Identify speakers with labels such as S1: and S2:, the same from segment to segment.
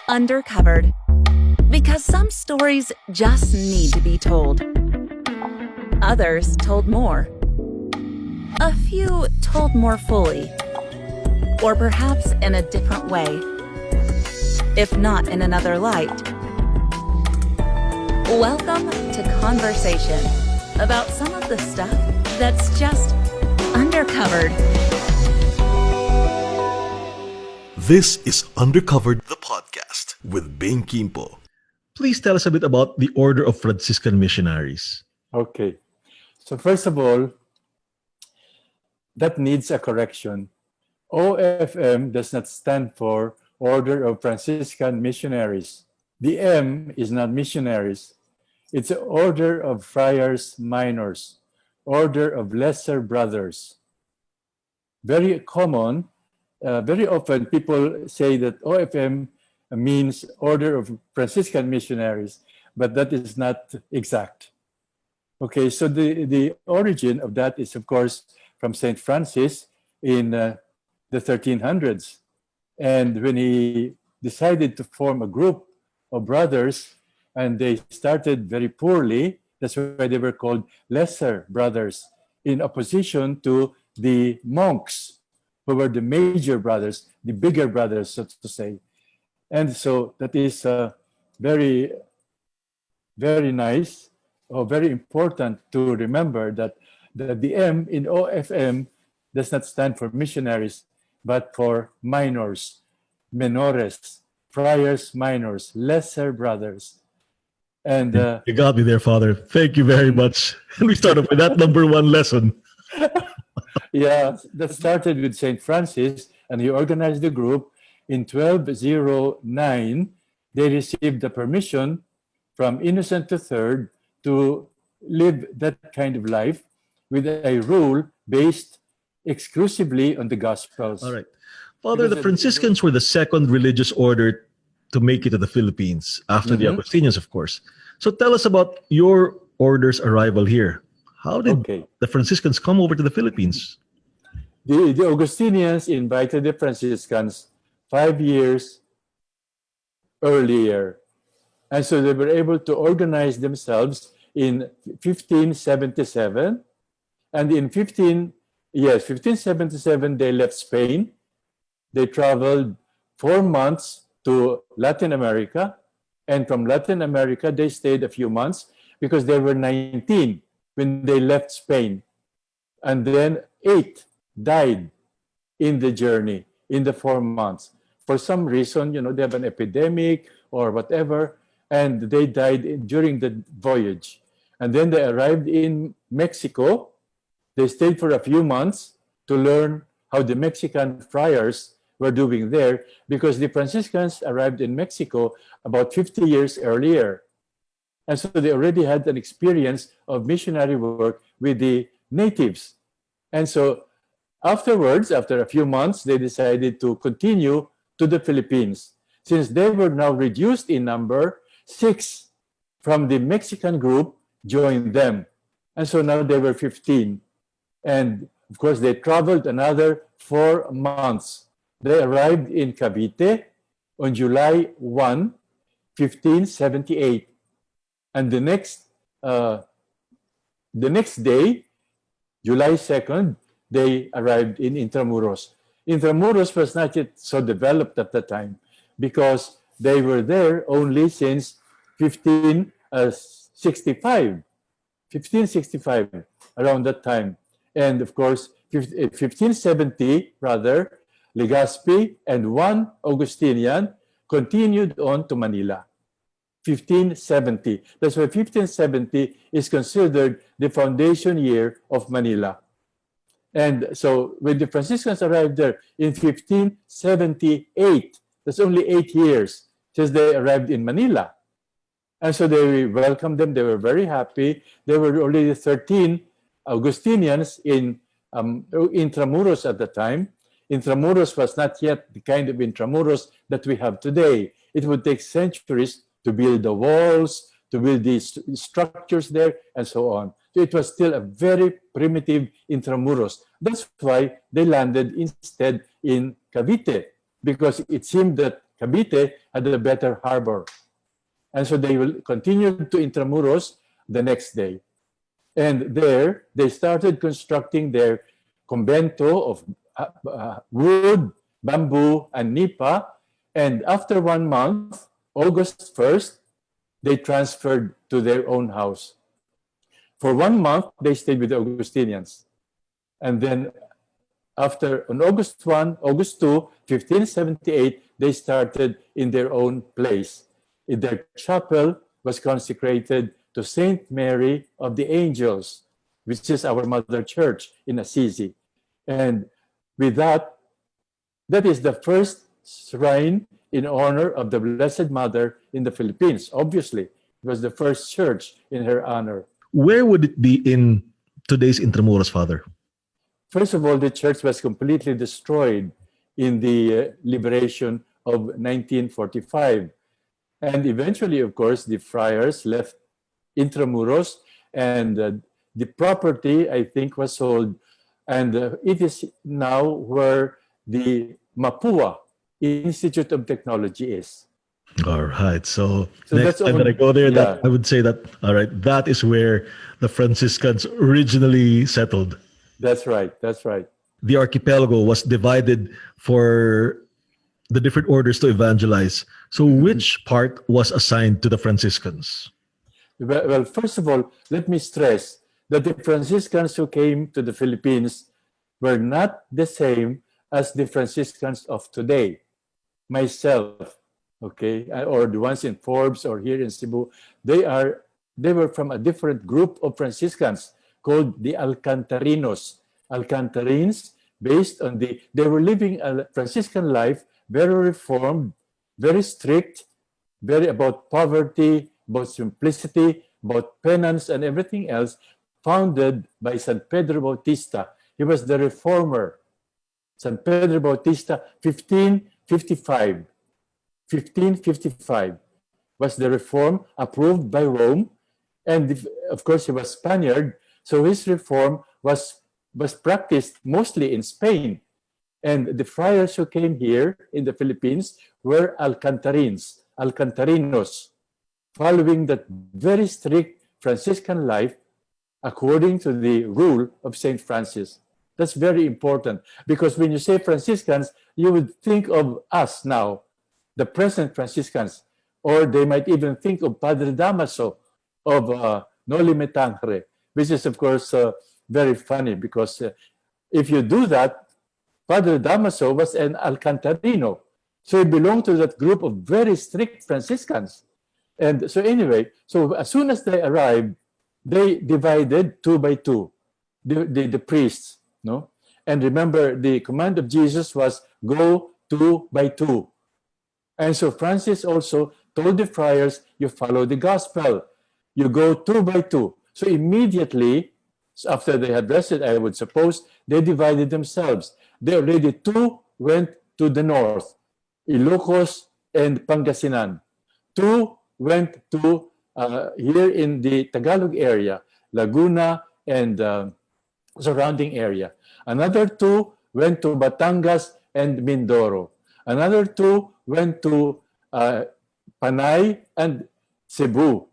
S1: Undercovered. Because some stories just need to be told. Others told more. A few told more fully. Or perhaps in a different way. If not in another light. Welcome to Conversation about some of the stuff that's just undercovered.
S2: This is Undercovered, the podcast with Bing Kimpo.
S3: Please tell us a bit about the Order of Franciscan Missionaries.
S4: Okay. So first of all, that needs a correction. OFM does not stand for Order of Franciscan Missionaries. The M is not missionaries. It's an Order of Friars Minors, Order of Lesser Brothers. Very common. Very often people say that OFM means Order of Franciscan Missionaries, but that is not exact. Okay, so the origin of that is, of course, from St. Francis in the 1300s. And when he decided to form a group of brothers, and they started very poorly, that's why they were called Lesser Brothers, in opposition to the monks, who were the major brothers, the bigger brothers, so to say. And so that is very, very nice, or very important to remember that the M in OFM does not stand for missionaries, but for minors, menores, friars minors, lesser brothers. And
S3: You got me there, Father. Thank you very much. We start off with that number one lesson.
S4: yeah, that started with St. Francis, and he organized the group. In 1209, they received the permission from Innocent III to live that kind of life with a rule based exclusively on the Gospels.
S3: All right. Father, the Franciscans were the second religious order to make it to the Philippines, after the Augustinians, of course. So tell us about your order's arrival here. How did the Franciscans come over to the Philippines?
S4: The Augustinians invited the Franciscans 5 years earlier. And so they were able to organize themselves in 1577. And in 1577, they left Spain. They traveled 4 months to Latin America. And from Latin America, they stayed a few months because they were 19 when they left Spain. And then 8 died in the journey, in the 4 months. For some reason, they have an epidemic or whatever, and they died during the voyage. And then they arrived in Mexico. They stayed for a few months to learn how the Mexican friars were doing there, because the Franciscans arrived in Mexico about 50 years earlier. And so they already had an experience of missionary work with the natives. And so afterwards, after a few months, they decided to continue to the Philippines. Since they were now reduced in number, 6 from the Mexican group joined them. And so now they were 15. And of course, they traveled another 4 months. They arrived in Cavite on July 1, 1578. And the next day, July 2nd, they arrived in Intramuros. Intramuros was not yet so developed at the time because they were there only since 1565, around that time. And of course, 1570, rather, Legazpi and one Augustinian continued on to Manila. 1570. That's why 1570 is considered the foundation year of Manila. And so when the Franciscans arrived there in 1578, that's only 8 years since they arrived in Manila. And so they welcomed them. They were very happy. There were already 13 Augustinians in Intramuros at the time. Intramuros was not yet the kind of Intramuros that we have today. It would take centuries to build the walls, to build these structures there, and so on. So it was still a very primitive Intramuros. That's why they landed instead in Cavite, because it seemed that Cavite had a better harbor. And so they will continue to Intramuros the next day. And there, they started constructing their convento of wood, bamboo, and nipa. And after 1 month, August 1st, they transferred to their own house. For 1 month, they stayed with the Augustinians. And then on August 1, August 2, 1578, they started in their own place. Their chapel was consecrated to Saint Mary of the Angels, which is our mother church in Assisi. And with that, that is the first shrine in honor of the Blessed Mother in the Philippines. Obviously, it was the first church in her honor.
S3: Where would it be in today's Intramuros, Father?
S4: First of all, the church was completely destroyed in the liberation of 1945. And eventually, of course, the friars left Intramuros, and the property, I think, was sold. And it is now where the Mapua Institute of Technology is.
S3: All right. So
S4: that's
S3: next time that I go there, that I would say that, all right, that is where the Franciscans originally settled.
S4: That's right. That's right.
S3: The archipelago was divided for the different orders to evangelize. So which part was assigned to the Franciscans?
S4: Well, first of all, let me stress that the Franciscans who came to the Philippines were not the same as the Franciscans of today. Myself, okay, or the ones in Forbes or here in Cebu, they were from a different group of Franciscans called the Alcantarinos. Alcantarines, based on they were living a Franciscan life, very reformed, very strict, very about poverty, about simplicity, about penance and everything else, founded by San Pedro Bautista. He was the reformer. San Pedro Bautista, 1555. 1555 was the reform approved by Rome. And of course, he was Spaniard, so his reform was practiced mostly in Spain. And the friars who came here in the Philippines were Alcantarines, Alcantarinos, following that very strict Franciscan life according to the rule of St. Francis. That's very important because when you say Franciscans, you would think of us now, the present Franciscans, or they might even think of Padre Damaso of Noli Me Tangere, which is of course very funny because if you do that, Padre Damaso was an Alcantarino. So he belonged to that group of very strict Franciscans. And so anyway, so as soon as they arrived, they divided 2 by 2, the priests. No? And remember, the command of Jesus was go 2 by 2. And so Francis also told the friars, you follow the gospel. You go 2 by 2. So immediately, after they had rested, I would suppose, they divided themselves. They already 2 went to the north, Ilocos and Pangasinan. 2 went to here in the Tagalog area, Laguna and surrounding area. Another 2 went to Batangas and Mindoro. Another 2 went to Panay and Cebu,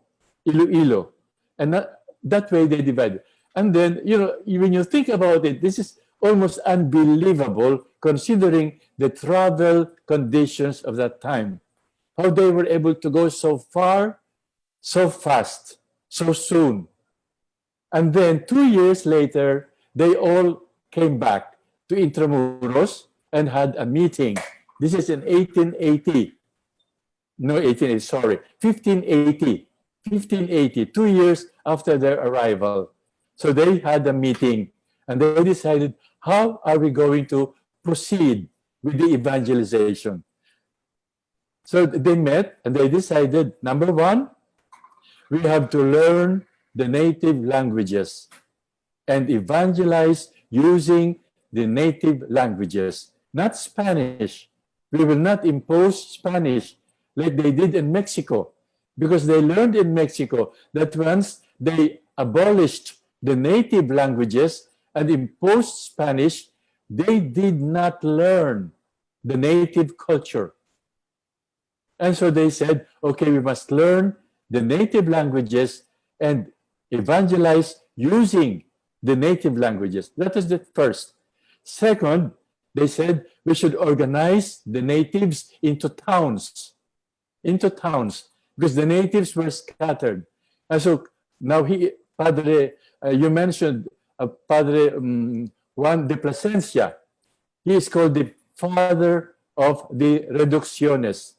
S4: Iloilo. And that way they divided. And then, you know, when you think about it, this is almost unbelievable considering the travel conditions of that time. How they were able to go so far, so fast, so soon. And then 2 years later, they all came back to Intramuros and had a meeting. This is in 1880. No, 1880, sorry, 1580. 1580, 2 years after their arrival. So they had a meeting and they decided, how are we going to proceed with the evangelization? So they met and they decided, number 1, we have to learn the native languages and evangelize using the native languages, not Spanish. We will not impose Spanish like they did in Mexico, because they learned in Mexico that once they abolished the native languages and imposed Spanish, they did not learn the native culture. And so they said, okay, we must learn the native languages and evangelize using the native languages. That is the first. Second, they said we should organize the natives into towns, because the natives were scattered. And so now Padre, you mentioned Padre Juan de Plasencia. He is called the father of the reducciones.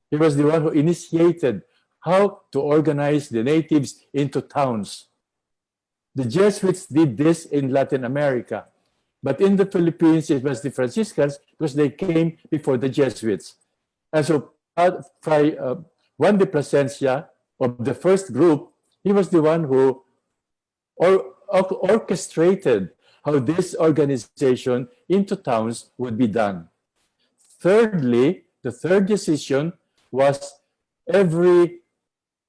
S4: He was the one who initiated how to organize the natives into towns. The Jesuits did this in Latin America, but in the Philippines it was the Franciscans because they came before the Jesuits. And so Juan de Plasencia, of the first group, he was the one who orchestrated how this organization into towns would be done. Thirdly, the third decision was every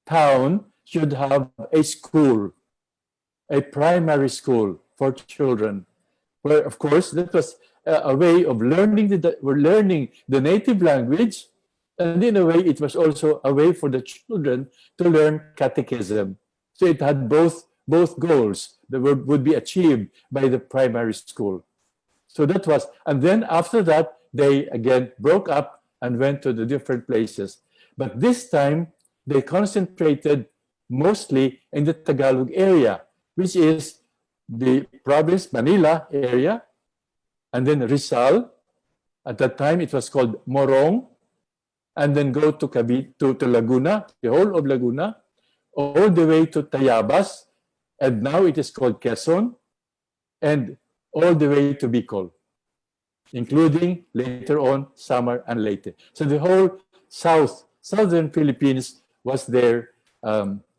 S4: town should have a school, a primary school for children, where, of course, that was a way of learning the native language, and in a way, it was also a way for the children to learn catechism. So it had both goals that would be achieved by the primary school. So that was, and then after that, they again broke up and went to the different places. But this time, they concentrated mostly in the Tagalog area, which is the province Manila area, and then Rizal. At that time, it was called Morong, and then go to Cavite, to Laguna, the whole of Laguna, all the way to Tayabas, and now it is called Quezon, and all the way to Bicol, including later on Samar and Leyte. So the whole southern Philippines was their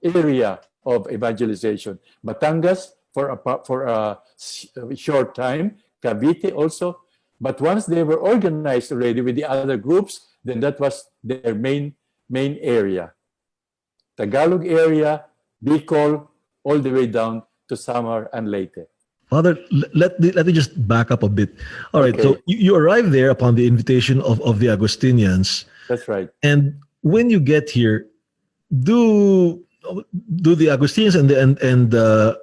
S4: area of evangelization. Batangas for a short time, Cavite also. But once they were organized already with the other groups, then that was their main area. Tagalog area, Bicol, all the way down to Samar and Leyte.
S3: Father, let me just back up a bit. All right,
S4: Okay.
S3: so you arrive there upon the invitation of the Agustinians.
S4: That's right.
S3: And when you get here, do the Agustinians and the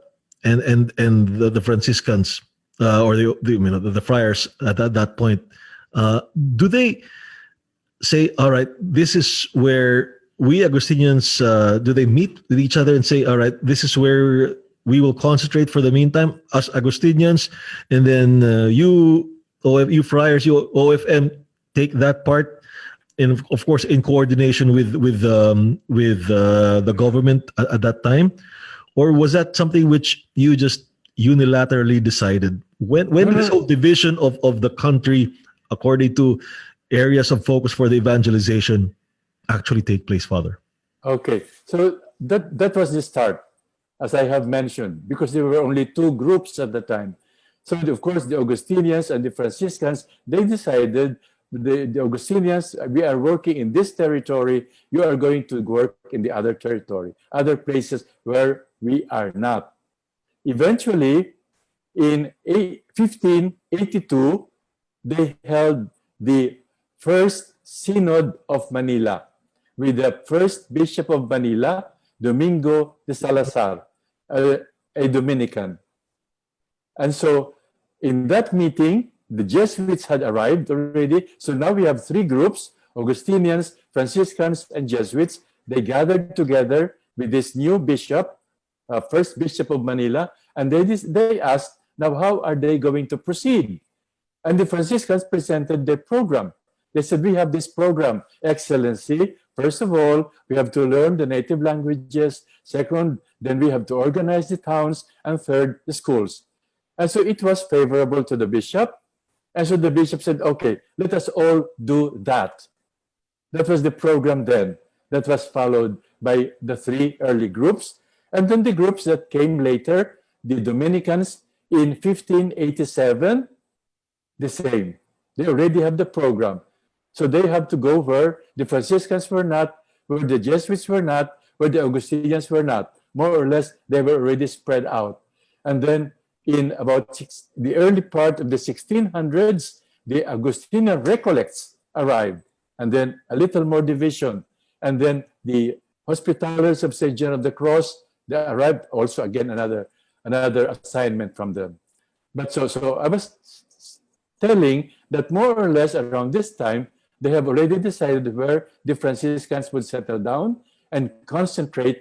S3: Franciscans or the friars at that point, do they say, all right, this is where we Agustinians, do they meet with each other and say, all right, this is where we will concentrate for the meantime, us Agustinians, and then you friars, you OFM, take that part, and of course in coordination with the government at that time? Or was that something which you just unilaterally decided? When did this whole division of the country according to areas of focus for the evangelization actually take place, Father?
S4: Okay, so that was the start, as I have mentioned, because there were only two groups at the time. So of course the Augustinians and the Franciscans, they decided, the Augustinians, we are working in this territory, you are going to work in the other territory, other places where we are not. Eventually, in 1582, they held the first Synod of Manila with the first Bishop of Manila, Domingo de Salazar, a Dominican. And so in that meeting, the Jesuits had arrived already. So now we have three groups, Augustinians, Franciscans, and Jesuits. They gathered together with this new bishop, first Bishop of Manila, and they asked, now how are they going to proceed? And the Franciscans presented their program. They said, we have this program, Excellency. First of all, we have to learn the native languages. Second, then we have to organize the towns. And third, the schools. And so it was favorable to the bishop. And so the bishop said, okay, let us all do that. That was the program then. That was followed by the three early groups. And then the groups that came later, the Dominicans in 1587, the same. They already have the program. So they have to go where the Franciscans were not, where the Jesuits were not, where the Augustinians were not. More or less, they were already spread out. And then in about the early part of the 1600s, the Augustinian Recollects arrived. and then a little more division, and then the Hospitallers of St. John of the Cross, they arrived also again another assignment from them. But so I was telling that more or less around this time, they have already decided where the Franciscans would settle down and concentrate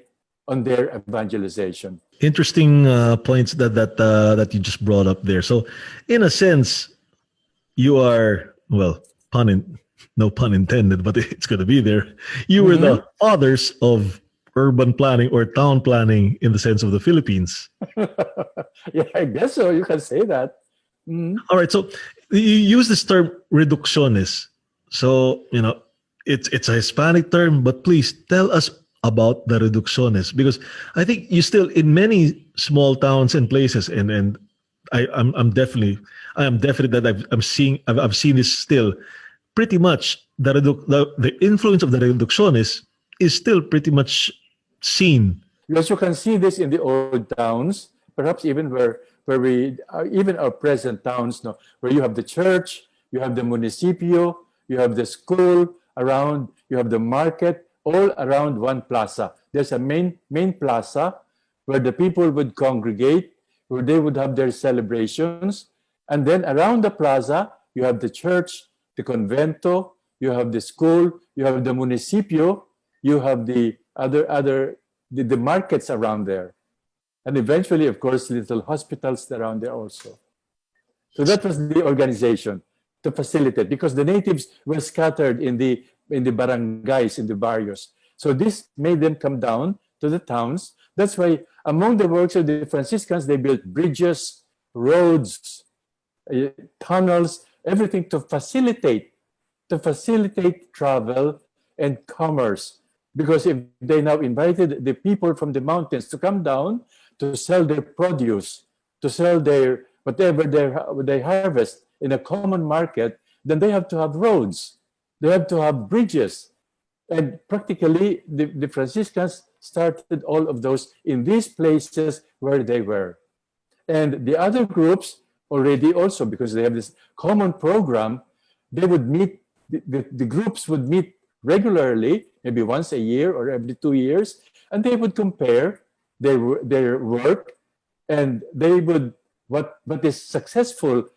S4: on their evangelization.
S3: Interesting points that you just brought up there. So, in a sense, you are, well, no pun intended, but it's going to be there. You were the fathers of urban planning or town planning in the sense of the Philippines.
S4: Yeah, I guess so. You can say that.
S3: All right. So you use this term reducciones. So, it's a Hispanic term, but please tell us about the reducciones, because I think you still in many small towns and places, and I am definitely that I've seen this still pretty much the influence of the reducciones is still pretty much seen.
S4: Yes, you can see this in the old towns, perhaps even where we even our present towns, no, where you have the church, you have the municipio, you have the school around, you have the market, all around one plaza. There's a main plaza where the people would congregate, where they would have their celebrations, and then around the plaza you have the church, the convento, you have the school, you have the municipio, you have the the markets around there, and eventually, of course, little hospitals around there also. So that was the organization to facilitate, because the natives were scattered in the barangays, in the barrios. So this made them come down to the towns. That's why among the works of the Franciscans, they built bridges, roads, tunnels, everything to facilitate travel and commerce. Because if they now invited the people from the mountains to come down to sell their produce, to sell their whatever they harvest in a common market, then they have to have roads, they have to have bridges. And practically the Franciscans started all of those in these places where they were. And the other groups already also, because they have this common program, they would meet, the groups would meet regularly, maybe once a year or every 2 years, and they would compare their work, and they would, what is successful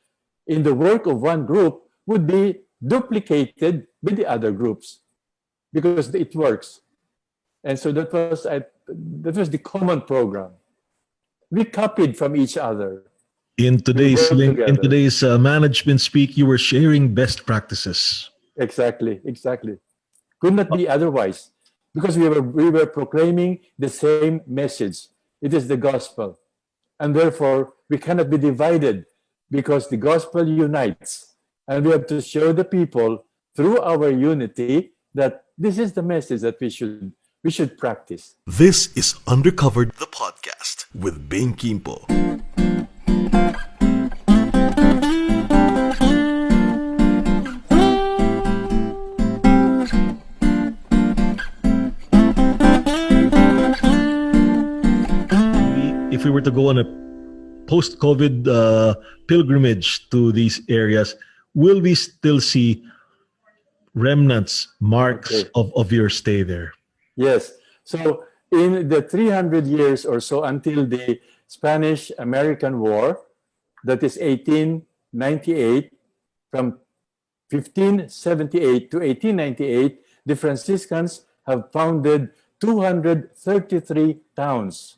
S4: in the work of one group would be duplicated with the other groups, because it works. And so that was the common program. We copied from each other.
S3: In today's management speak, you were sharing best practices.
S4: Exactly. Could not be otherwise, because we were proclaiming the same message. It is the gospel, and therefore we cannot be divided, because the gospel unites, and we have to show the people through our unity that this is the message that we should practice.
S2: This is Undercovered, the podcast with Bing Kimpo.
S3: If we were to go on a post-COVID pilgrimage to these areas, will we still see remnants, marks of your stay there?
S4: Yes. So in the 300 years or so until the Spanish-American War, that is 1898, from 1578 to 1898, the Franciscans have founded 233 towns.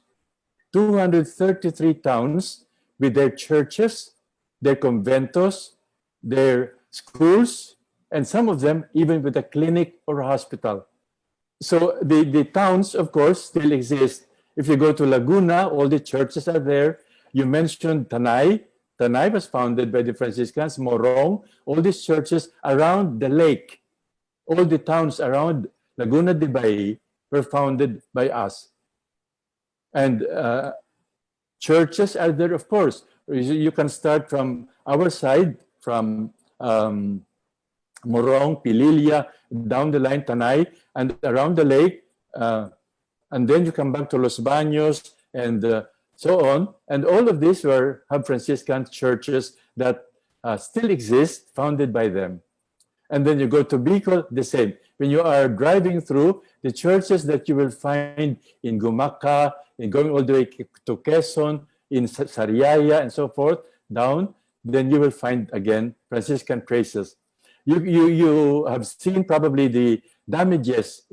S4: 233 towns with their churches, their conventos, their schools, and some of them even with a clinic or a hospital. So the towns, of course, still exist. If you go to Laguna, all the churches are there. You mentioned Tanay. Tanay was founded by the Franciscans. Morong, all these churches around the lake, all the towns around Laguna de Bay were founded by us. And churches are there, of course. You can start from our side, from Morong, Pililla, down the line, Tanay, and around the lake. And then you come back to Los Baños and so on. And all of these have Franciscan churches that still exist, founded by them. And then you go to Bicol, the same. When you are driving through, the churches that you will find in Gumaca, in going all the way to Quezon, in Sariaya, and so forth, down, then you will find again Franciscan traces. You have seen probably the damages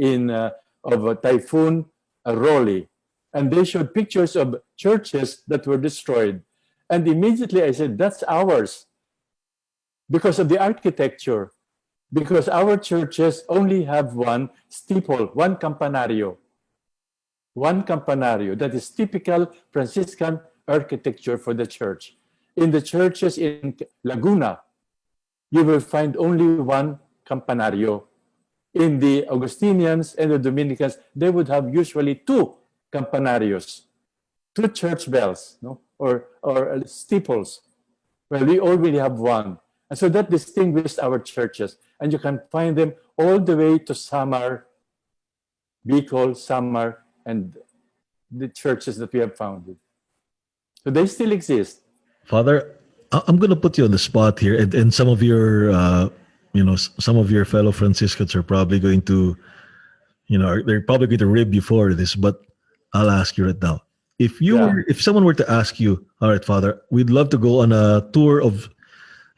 S4: of Typhoon Rolly, and they showed pictures of churches that were destroyed. And immediately I said, that's ours, because of the architecture, because our churches only have one steeple, one campanario. One campanario. That is typical Franciscan architecture for the church. In the churches in Laguna, you will find only one campanario. In the Augustinians and the Dominicans, they would have usually two campanarios, two church bells, no? or steeples. Well, we already have one. And so that distinguished our churches. And you can find them all the way to Samar, Bicol, Samar, and the churches that we have founded. So they still exist.
S3: Father, I'm going to put you on the spot here, and some of your, some of your fellow Franciscans are probably going to, they're probably going to rib you for this, but I'll ask you right now. If someone were to ask you, all right, Father, we'd love to go on a tour of,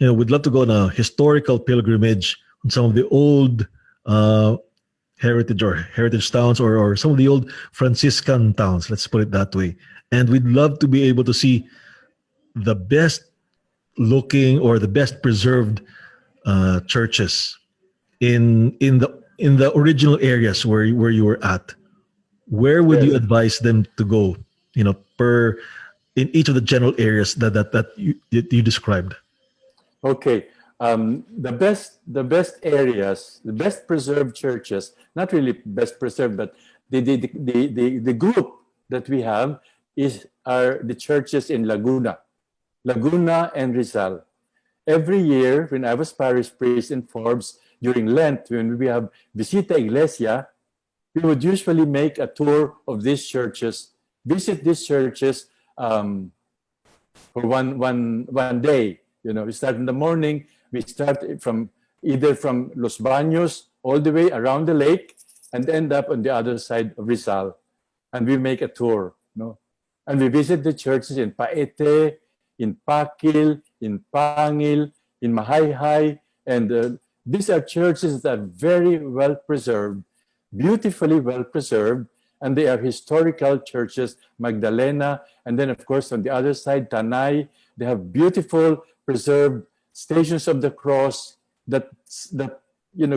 S3: we'd love to go on a historical pilgrimage on some of the old heritage towns or some of the old Franciscan towns, let's put it that way. And we'd love to be able to see the best looking or the best preserved churches in the original areas where you were at. Where would you advise them to go? In each of the general areas that you described.
S4: Okay, the best areas, the best preserved churches, not really best preserved, but the group that we have are the churches in Laguna and Rizal. Every year, when I was parish priest in Forbes during Lent, when we have Visita Iglesia, we would usually make a tour of these churches, visit these churches for one day. We start in the morning. We start either from Los Baños all the way around the lake and end up on the other side of Rizal, and we make a tour. And we visit the churches in Paete, in Pakil, in Pangil, in Mahayhay, and these are churches that are very well preserved, beautifully well preserved, and they are historical churches. Magdalena, and then of course on the other side, Tanay, they have beautiful preserved Stations of the Cross that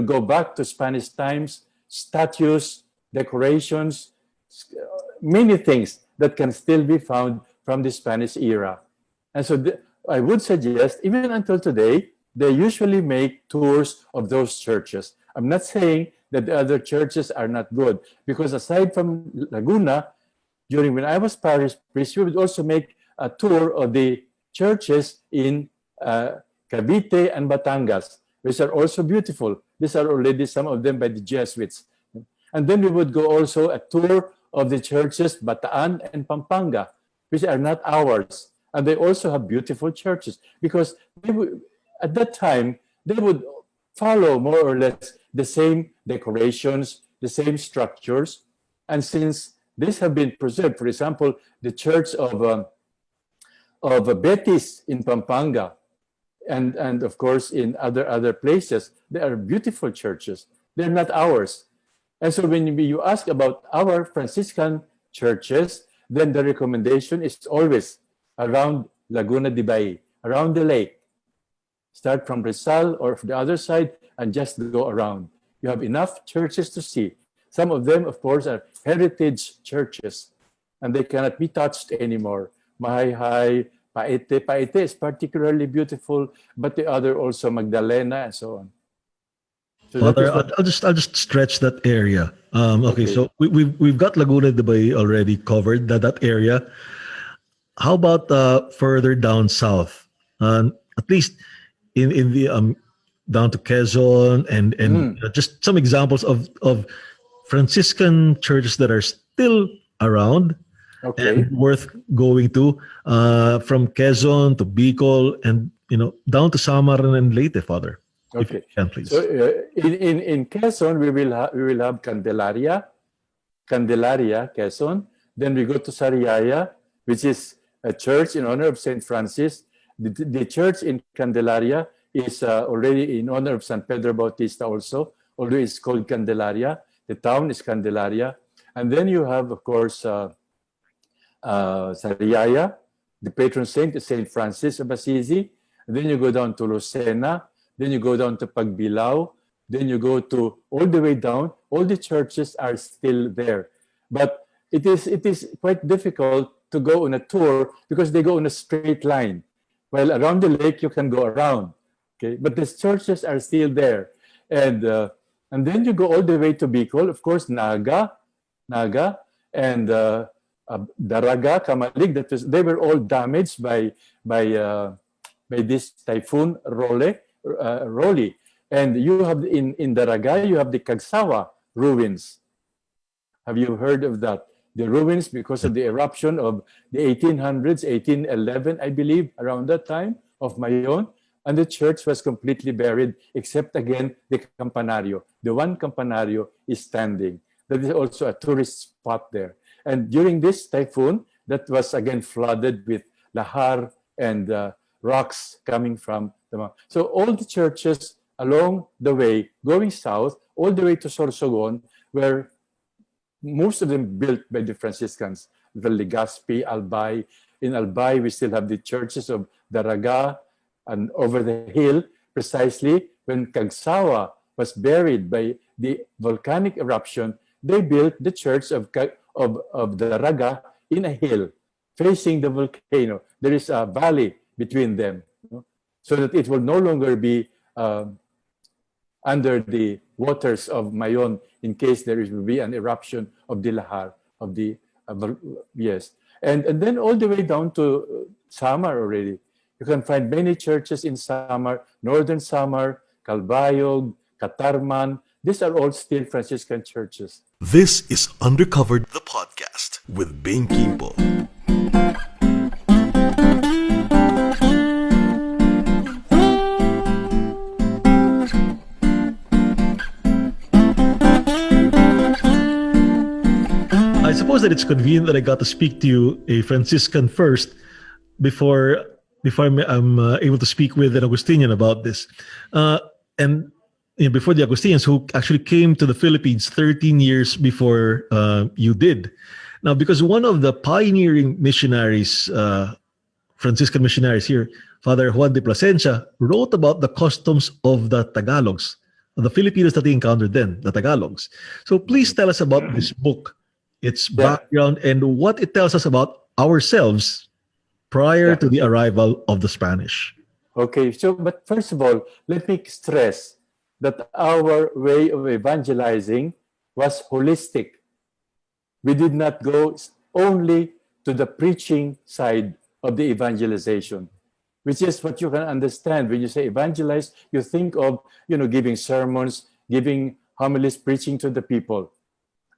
S4: go back to Spanish times, statues, decorations, many things that can still be found from the Spanish era. And so I would suggest, even until today, they usually make tours of those churches. I'm not saying that the other churches are not good, because aside from Laguna, when I was parish priest, we would also make a tour of the churches in Cavite and Batangas, which are also beautiful. These are already some of them by the Jesuits. And then we would go also a tour of the churches Bataan and Pampanga, which are not ours. And they also have beautiful churches, because at that time, they would follow more or less the same decorations, the same structures. And since these have been preserved, for example, the church of Betis in Pampanga, and of course in other places, they are beautiful churches. They're not ours. And so when you ask about our Franciscan churches, then the recommendation is always around Laguna de Bay, around the lake. Start from Rizal or from the other side and just go around. You have enough churches to see. Some of them, of course, are heritage churches, and they cannot be touched anymore. Mahayhay, Paete. Paete is particularly beautiful, but the other also Magdalena and so on. So
S3: Father, I'll just stretch that area. Okay, so we've got Laguna de Bay already covered, that area. How about further down south? At least in the down to Quezon and just some examples of Franciscan churches that are still around and worth going to, from Quezon to Bicol and down to Samar and Leyte, Father. If you
S4: Okay.
S3: can, please.
S4: So in Quezon, we will have Candelaria, Quezon. Then we go to Sariaya, which is a church in honor of Saint Francis. The church in Candelaria is already in honor of San Pedro Bautista also, although it's called Candelaria. The town is Candelaria. And then you have, of course, Sariaya, the patron saint is Saint Francis of Assisi. And then you go down to Lucena. Then you go down to Pagbilao. Then you go to all the way down. All the churches are still there. But it is quite difficult to go on a tour because they go on a straight line. While around the lake, you can go around. Okay, but the churches are still there. And then you go all the way to Bicol. Of course, Naga, and Daraga, Kamalig. They were all damaged by this typhoon Rolly. And you have in Daraga, you have the Kagsawa ruins. Have you heard of that? The ruins because of the eruption of the 1800s, 1811, I believe, around that time of Mayon. And the church was completely buried, except again the campanario. The one campanario is standing. That is also a tourist spot there. And during this typhoon, that was again flooded with lahar and rocks coming from the mountain. So all the churches along the way, going south, all the way to Sorsogon, were most of them built by the Franciscans. The Legazpi, Albay. In Albay, we still have the churches of Daraga, and over the hill, precisely when Kagsawa was buried by the volcanic eruption, they built the church of Daraga in a hill facing the volcano. There is a valley between them, so that it will no longer be under the waters of Mayon in case there will be an eruption of the lahar, of the, yes. And then all the way down to Samar already. You can find many churches in Samar, Northern Samar, Calbayog, Catarman. These are all still Franciscan churches.
S2: This is Undercovered, the podcast with Bing Kimpo.
S3: I suppose that it's convenient that I got to speak to you, a Franciscan, first, before I'm able to speak with an Augustinian about this. And before the Augustinians, who actually came to the Philippines 13 years before you did. Now, because one of the pioneering missionaries, Franciscan missionaries here, Father Juan de Plasencia, wrote about the customs of the Tagalogs, of the Filipinos that he encountered then, the Tagalogs. So please tell us about this book, its background, and what it tells us about ourselves prior to the arrival of the Spanish.
S4: Okay, so but first of all, let me stress that our way of evangelizing was holistic. We did not go only to the preaching side of the evangelization, which is what you can understand. When you say evangelize, you think of, giving sermons, giving homilies, preaching to the people.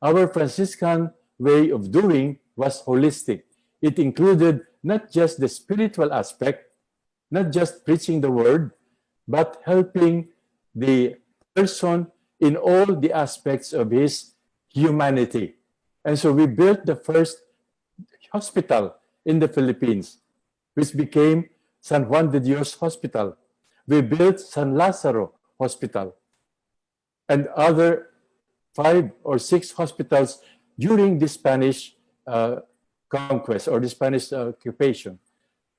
S4: Our Franciscan way of doing was holistic. It included not just the spiritual aspect, not just preaching the word, but helping the person in all the aspects of his humanity. And so we built the first hospital in the Philippines, which became San Juan de Dios Hospital. We built San Lazaro Hospital and other 5 or 6 hospitals during the Spanish conquest or the Spanish occupation.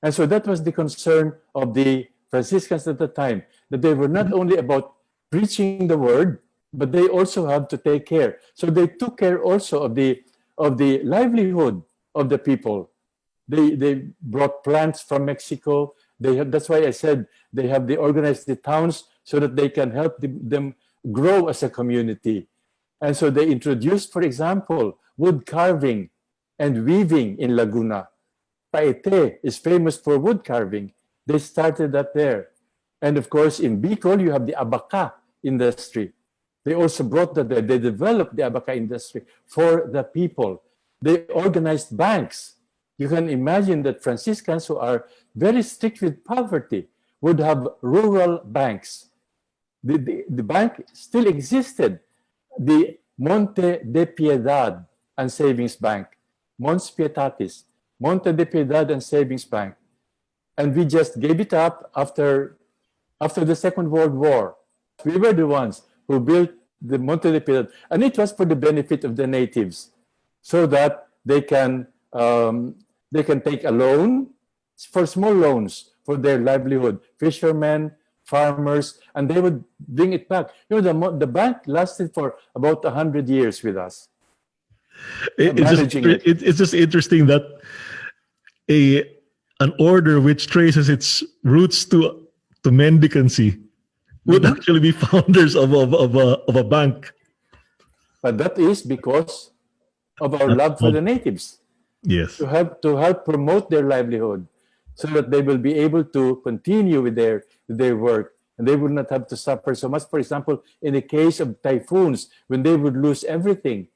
S4: And so that was the concern of the Franciscans at the time, that they were not only about preaching the word, but they also have to take care. So they took care also of the livelihood of the people. They brought plants from Mexico. That's why I said they organized the towns so that they can help them grow as a community. And so they introduced, for example, wood carving and weaving in Laguna. Paete is famous for wood carving. They started that there. And of course, in Bicol, you have the abaca industry. They also brought that there. They developed the abaca industry for the people. They organized banks. You can imagine that Franciscans who are very strict with poverty would have rural banks. the bank still existed. The Monte de Piedad and Savings Bank, Mons Pietatis, Monte de Piedad and Savings Bank. And we just gave it up after the Second World War. We were the ones who built the Monte de Piedad, and it was for the benefit of the natives, so that they can take a loan for small loans for their livelihood, fishermen, farmers, and they would bring it back. The bank lasted for about 100 years with us.
S3: It's just interesting that an order which traces its roots to mendicancy would actually be founders of a bank.
S4: But that is because of our love for the natives.
S3: Yes.
S4: To help promote their livelihood, so that they will be able to continue with their work, and they would not have to suffer so much. For example, in the case of typhoons, when they would lose everything,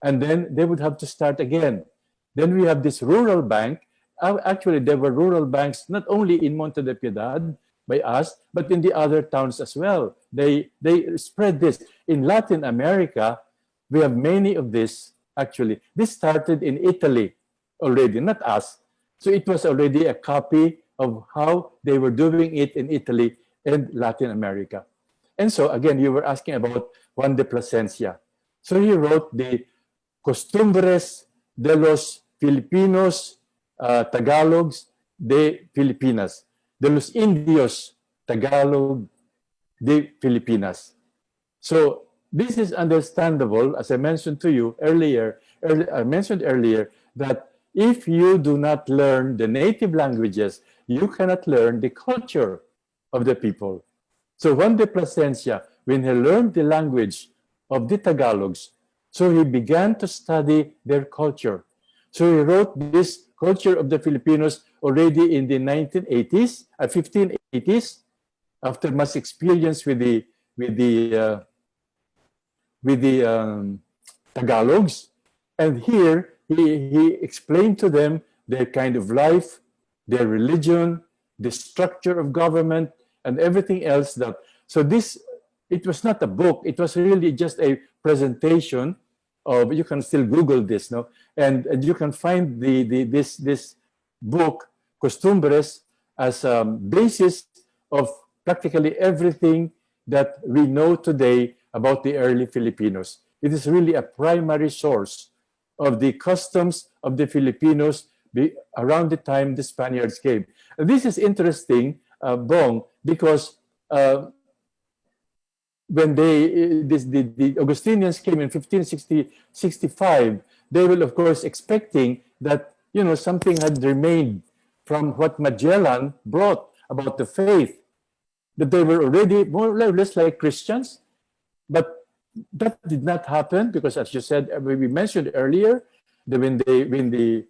S4: and then they would have to start again. Then we have this rural bank. Actually, there were rural banks not only in Monte de Piedad by us, but in the other towns as well. They spread this. In Latin America, we have many of this. Actually, this started in Italy already, not us. So it was already a copy of how they were doing it in Italy and Latin America. And so, again, you were asking about Juan de Plasencia. So he wrote the Costumbres de los Filipinos Tagalogs de Filipinas, de los Indios Tagalog de Filipinas. So this is understandable, as I mentioned to you earlier. I mentioned earlier that if you do not learn the native languages, you cannot learn the culture of the people. So Juan de Plasencia, when he learned the language of the Tagalogs, so he began to study their culture. So he wrote this culture of the Filipinos already in the 1580s, after much experience with the Tagalogs. And here he explained to them their kind of life, their religion, the structure of government, and everything else. So it was not a book. It was really just a presentation of. You can still Google this, no? And you can find this book, Costumbres, as a basis of practically everything that we know today about the early Filipinos. It is really a primary source of the customs of the Filipinos around the time the Spaniards came. This is interesting, Bong, because when the Augustinians came in 1565, they were, of course, expecting that something had remained from what Magellan brought about the faith, that they were already more or less like Christians. But that did not happen because, as you said, we mentioned earlier, that when the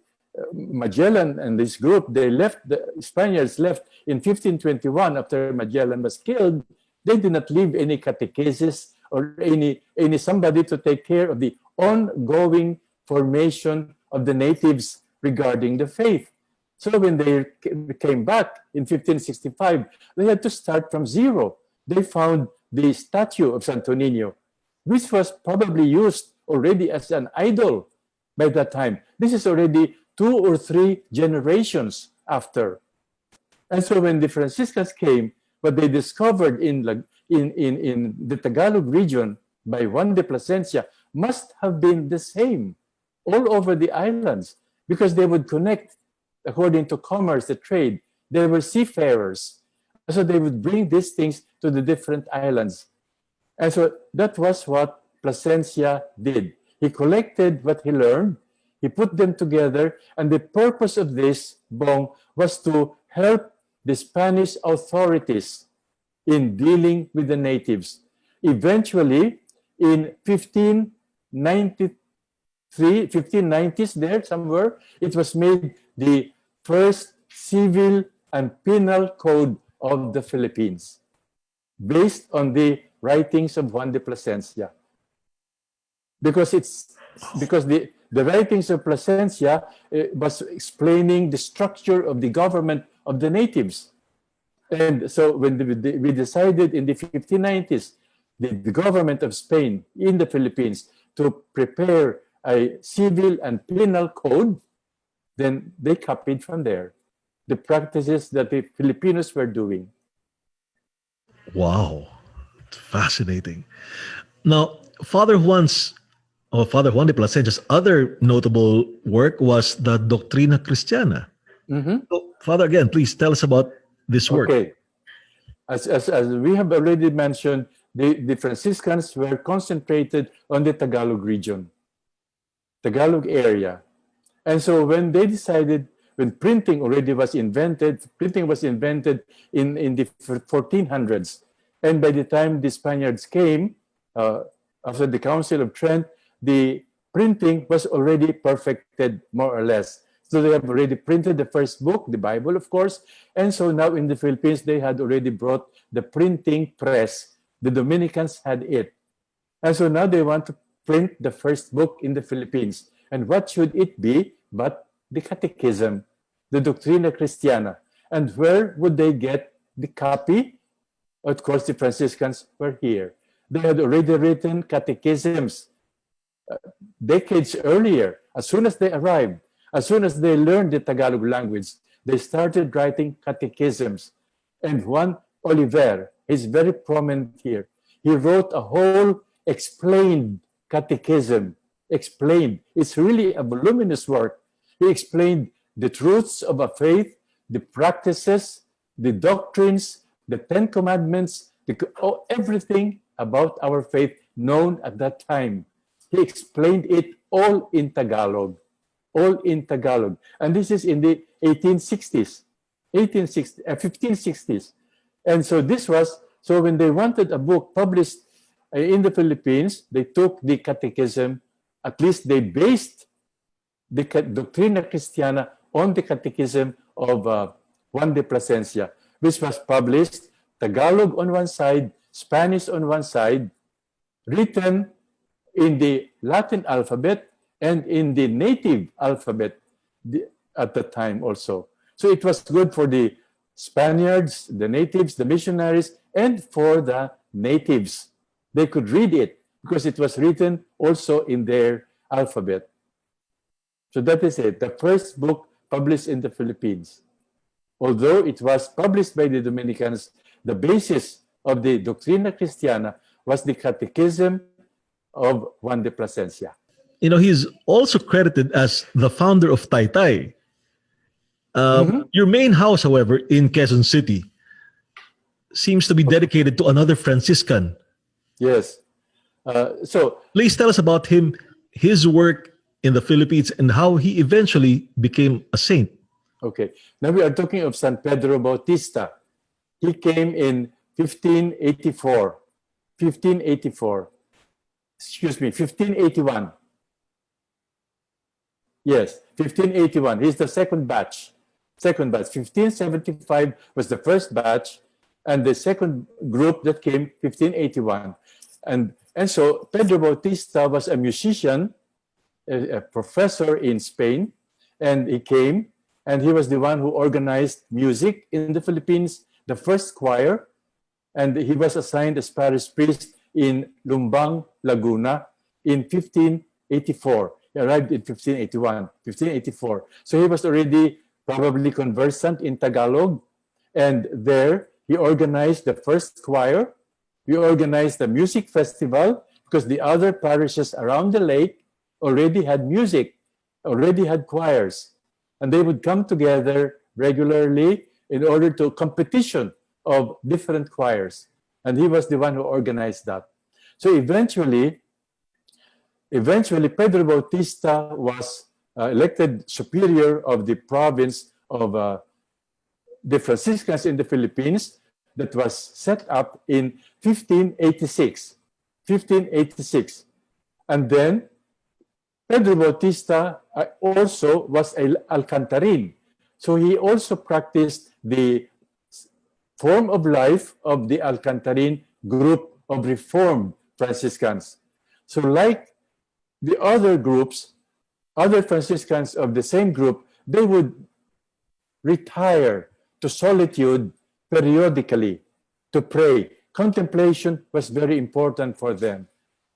S4: Magellan and this group, the Spaniards left in 1521 after Magellan was killed. They did not leave any catechesis or any somebody to take care of the ongoing formation of the natives regarding the faith. So when they came back in 1565, they had to start from zero. They found the statue of Santo Niño, which was probably used already as an idol by that time. This is already 2 or 3 generations after. And so when the Franciscans came, what they discovered in the Tagalog region by Juan de Plasencia must have been the same all over the islands, because they would connect according to commerce, the trade. They were seafarers. So they would bring these things to the different islands. And so that was what Plasencia did. He collected what he learned, he put them together, and the purpose of this, Bong, was to help the Spanish authorities in dealing with the natives. Eventually, in 1590s there somewhere, it was made the first civil and penal code of the Philippines, based on the writings of Juan de Plasencia. Because the writings of Plasencia was explaining the structure of the government of the natives. And so when we decided in the 1590s, the government of Spain in the Philippines to prepare a civil and penal code, then they copied from there the practices that the Filipinos were doing.
S3: Wow, fascinating. Now, Father Juan de Plasencia's other notable work was the Doctrina Christiana. So, Father, again, please tell us about this work.
S4: Okay. As we have already mentioned, the Franciscans were concentrated on the Tagalog region, Tagalog area. And so when they decided, when printing was invented in the 1400s. And by the time the Spaniards came, after the Council of Trent, the printing was already perfected, more or less. So they have already printed the first book, the Bible, of course. And so now in the Philippines, they had already brought the printing press. The Dominicans had it. And so now they want to print the first book in the Philippines. And what should it be but the Catechism, the Doctrina Christiana? And where would they get the copy? Of course, the Franciscans were here. They had already written catechisms decades earlier. As soon as they arrived, as soon as they learned the Tagalog language, they started writing catechisms. And Juan Oliver is very prominent here. He wrote a whole explained catechism. Explained. It's really a voluminous work. He explained the truths of a faith, the practices, the doctrines, the Ten Commandments, everything about our faith known at that time. He explained it all in Tagalog. All in Tagalog. And this is in the 1560s. And so so when they wanted a book published in the Philippines, they took the catechism, at least they based the Doctrina Christiana on the catechism of Juan de Plasencia, which was published Tagalog on one side, Spanish on one side, written in the Latin alphabet and in the native alphabet at the time also. So it was good for the Spaniards, the natives, the missionaries, and for the natives. They could read it because it was written also in their alphabet. So that is it, the first book published in the Philippines. Although it was published by the Dominicans, the basis of the Doctrina Christiana was the Catechism of Juan de Plasencia.
S3: You know, he's also credited as the founder of Taytay. Your main house, however, in Quezon City, seems to be dedicated to another Franciscan.
S4: Yes. So
S3: please tell us about him, his work in the Philippines, and how he eventually became a saint.
S4: Okay. Now we are talking of San Pedro Bautista. He came in 1584. 1581. Yes, 1581. He's the second batch. 1575 was the first batch, and the second group that came, 1581. And so Pedro Bautista was a musician, a professor in Spain, and he came, and he was the one who organized music in the Philippines, the first choir, and he was assigned as parish priest in Lumbang, Laguna in 1584. He arrived in 1584. So he was already probably conversant in Tagalog, and there he organized the first choir. He organized the music festival because the other parishes around the lake already had music, already had choirs, and they would come together regularly in order to competition of different choirs. And he was the one who organized that. So eventually Pedro Bautista was elected superior of the province of the Franciscans in the Philippines that was set up in 1586. And then Pedro Bautista also was an Alcantarine. So he also practiced the form of life of the Alcantarine group of Reformed Franciscans. So like the other groups, other Franciscans of the same group, they would retire to solitude periodically to pray. Contemplation was very important for them.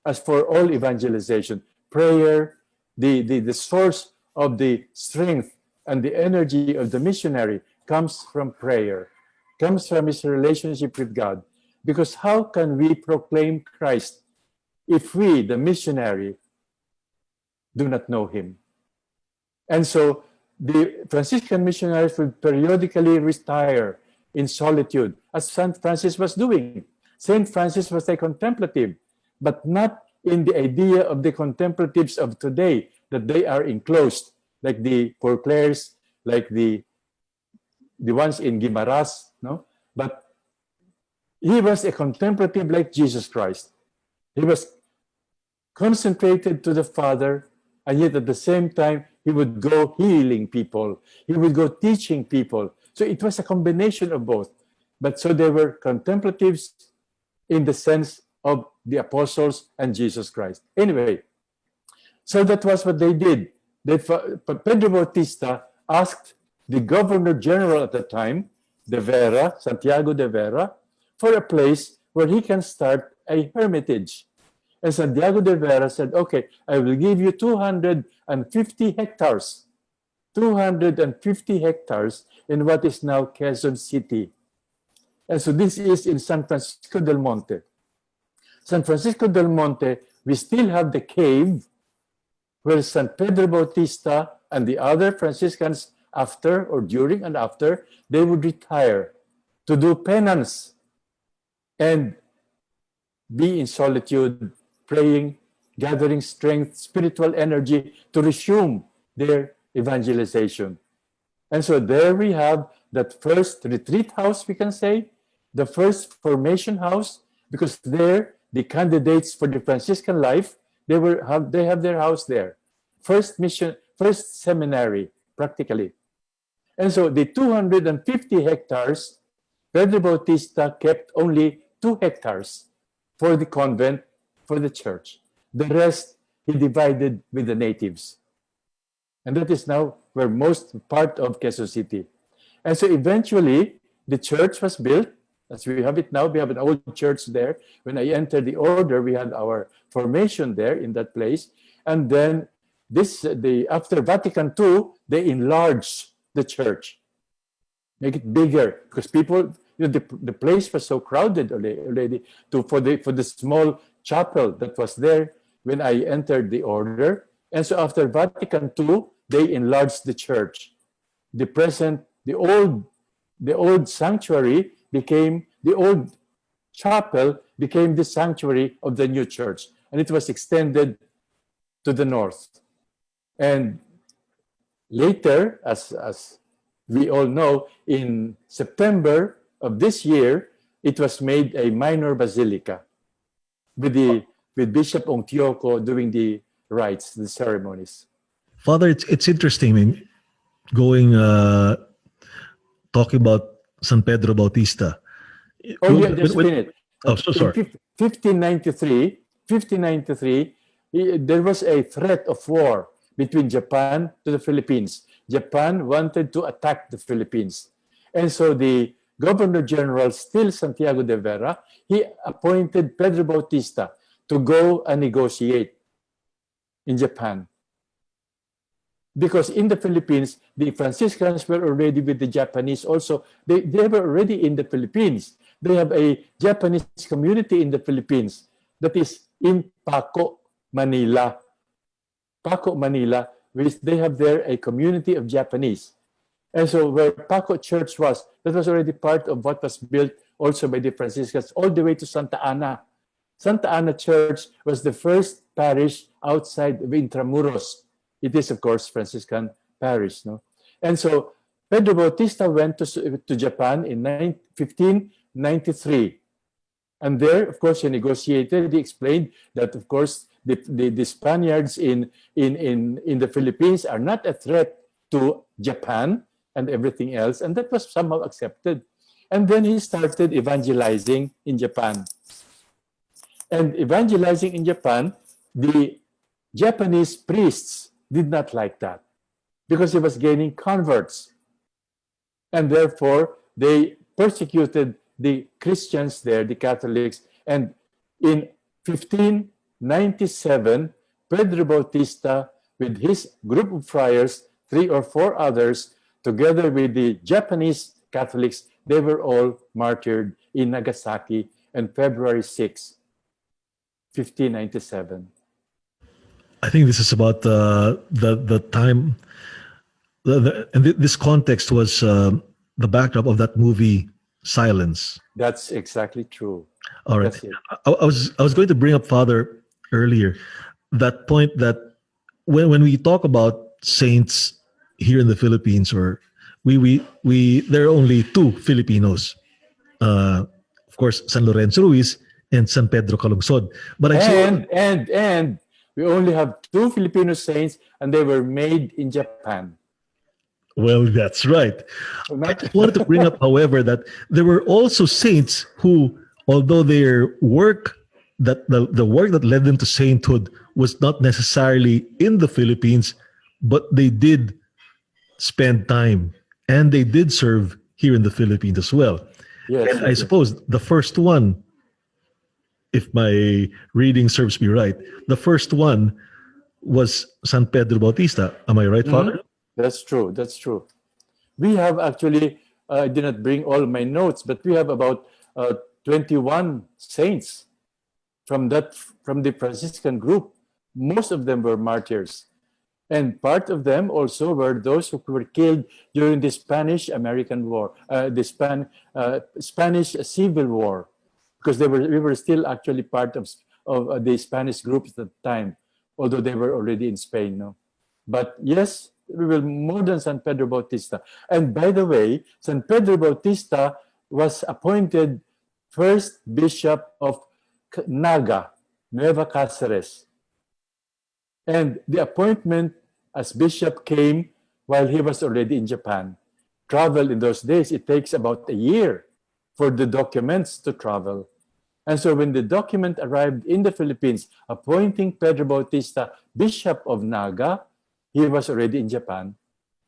S4: As for all evangelization, prayer, the source of the strength and the energy of the missionary comes from prayer, comes from his relationship with God. Because how can we proclaim Christ if we, the missionary, do not know him? And so the Franciscan missionaries would periodically retire in solitude, as St. Francis was doing. St. Francis was a contemplative, but not in the idea of the contemplatives of today, that they are enclosed, like the Poor Clares, like the ones in Guimaras, no? But he was a contemplative like Jesus Christ. He was concentrated to the Father, and yet at the same time, he would go healing people. He would go teaching people. So it was a combination of both. But so they were contemplatives in the sense of the apostles and Jesus Christ. Anyway, so that was what they did. Pedro Bautista asked the Governor General at the time, de Vera, Santiago de Vera, for a place where he can start a hermitage. And Santiago de Vera said, okay, I will give you 250 hectares. 250 hectares in what is now Quezon City. And so this is in San Francisco del Monte. San Francisco del Monte, we still have the cave where San Pedro Bautista and the other Franciscans, after or during and after, they would retire to do penance and be in solitude, praying, gathering strength, spiritual energy to resume their evangelization. And so there we have that first retreat house, we can say, the first formation house, because there the candidates for the Franciscan life, they have their house there. First mission, first seminary, practically. And so the 250 hectares, Pedro Bautista kept only 2 hectares for the convent, for the church. The rest he divided with the natives. And that is now where most part of Quezon City. And so eventually the church was built. As we have it now, we have an old church there. When I entered the order, we had our formation there in that place. And then after Vatican II, they enlarged the church, make it bigger, because people, the place was so crowded already for the small chapel that was there when I entered the order. And so after Vatican II, they enlarged the church. The old sanctuary became, the old chapel became the sanctuary of the new church. And it was extended to the north. And later, as we all know, in September of this year, it was made a minor basilica with Bishop Ongtioko doing the rites, the ceremonies.
S3: Father, it's interesting. I mean, going talking about San Pedro Bautista.
S4: Oh, yeah, just a minute.
S3: Oh, so sorry.
S4: In 1593, there was a threat of war between Japan to the Philippines. Japan wanted to attack the Philippines. And so the Governor General, still Santiago de Vera, he appointed Pedro Bautista to go and negotiate in Japan. Because in the Philippines, the Franciscans were already with the Japanese also. They were already in the Philippines. They have a Japanese community in the Philippines that is in Paco, Manila. Paco, Manila, which they have there a community of Japanese. And so where Paco Church was, that was already part of what was built also by the Franciscans all the way to Santa Ana. Santa Ana Church was the first parish outside of Intramuros. It is, of course, Franciscan parish. No? And so Pedro Bautista went to Japan in 1593. And there, of course, he negotiated. He explained that, of course, the Spaniards in the Philippines are not a threat to Japan and everything else. And that was somehow accepted. And then he started evangelizing in Japan. And evangelizing in Japan, the Japanese priests did not like that because he was gaining converts. And therefore, persecuted the Christians there, the Catholics. And in 1597, Pedro Bautista, with his group of friars, 3 or 4 others, together with the Japanese Catholics, they were all martyred in Nagasaki on February 6, 1597.
S3: I think this is about the time. And this context was the backdrop of that movie Silence.
S4: That's exactly true.
S3: All right.
S4: That's it.
S3: I was going to bring up, Father, earlier that point that when we talk about saints here in the Philippines, or we there are only 2 Filipinos, of course, San Lorenzo Ruiz and San Pedro Calungsod. But
S4: And we only have 2 Filipino saints, and they were made in Japan.
S3: Well, that's right. I just wanted to bring up, however, that there were also saints who, although their work, that the work that led them to sainthood was not necessarily in the Philippines, but they did spend time and they did serve here in the Philippines as well.
S4: Yes,
S3: and I suppose the first one, if my reading serves me right, the first one was San Pedro Bautista. Am I right, Father?
S4: That's true. That's true. We have actually, I did not bring all my notes, but we have about 21 saints from the Franciscan group. Most of them were martyrs. And part of them also were those who were killed during the Spanish-American War, the Spanish Civil War, because we were still actually part of the Spanish groups at the time, although they were already in Spain. No? But yes, we will more than San Pedro Bautista. And by the way, San Pedro Bautista was appointed first bishop of Naga, Nueva Cáceres. And the appointment as bishop came while he was already in Japan. Travel in those days, it takes about a year for the documents to travel. And so when the document arrived in the Philippines, appointing Pedro Bautista bishop of Naga, he was already in Japan.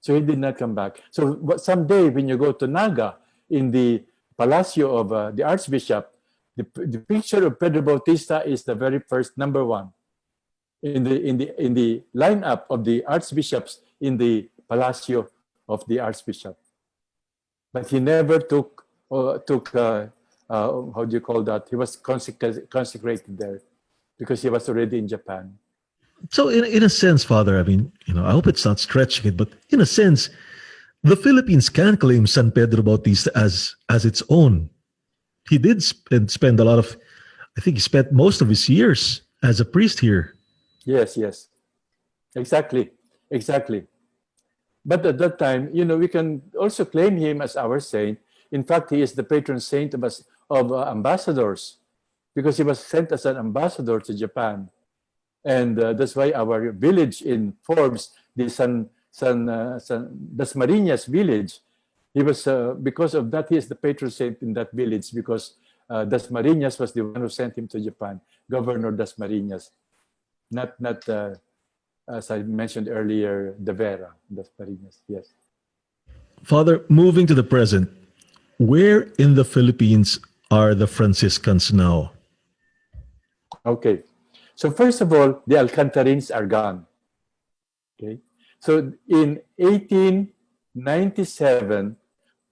S4: So he did not come back. So someday when you go to Naga, in the Palacio of the Archbishop, the picture of Pedro Bautista is the very first, number 1. In the lineup of the archbishops in the Palacio of the Archbishop. But he never took how do you call that? He was consecrated there because he was already in Japan.
S3: So in a sense, Father, I mean, I hope it's not stretching it, but in a sense, the Philippines can claim San Pedro Bautista as its own. He did spend a lot of, I think he spent most of his years as a priest here.
S4: Yes. Exactly. But at that time, we can also claim him as our saint. In fact, he is the patron saint of ambassadors, because he was sent as an ambassador to Japan. And that's why our village in Forbes, the San Dasmariñas village, he was because of that he is the patron saint in that village, because Dasmariñas was the one who sent him to Japan, Governor Dasmariñas, not as I mentioned earlier, De Vera Dasmariñas. Yes.
S3: Father, moving to the present, where in the Philippines are the Franciscans now?
S4: Okay. So first of all, the Alcantarines are gone. Okay. So in 1897,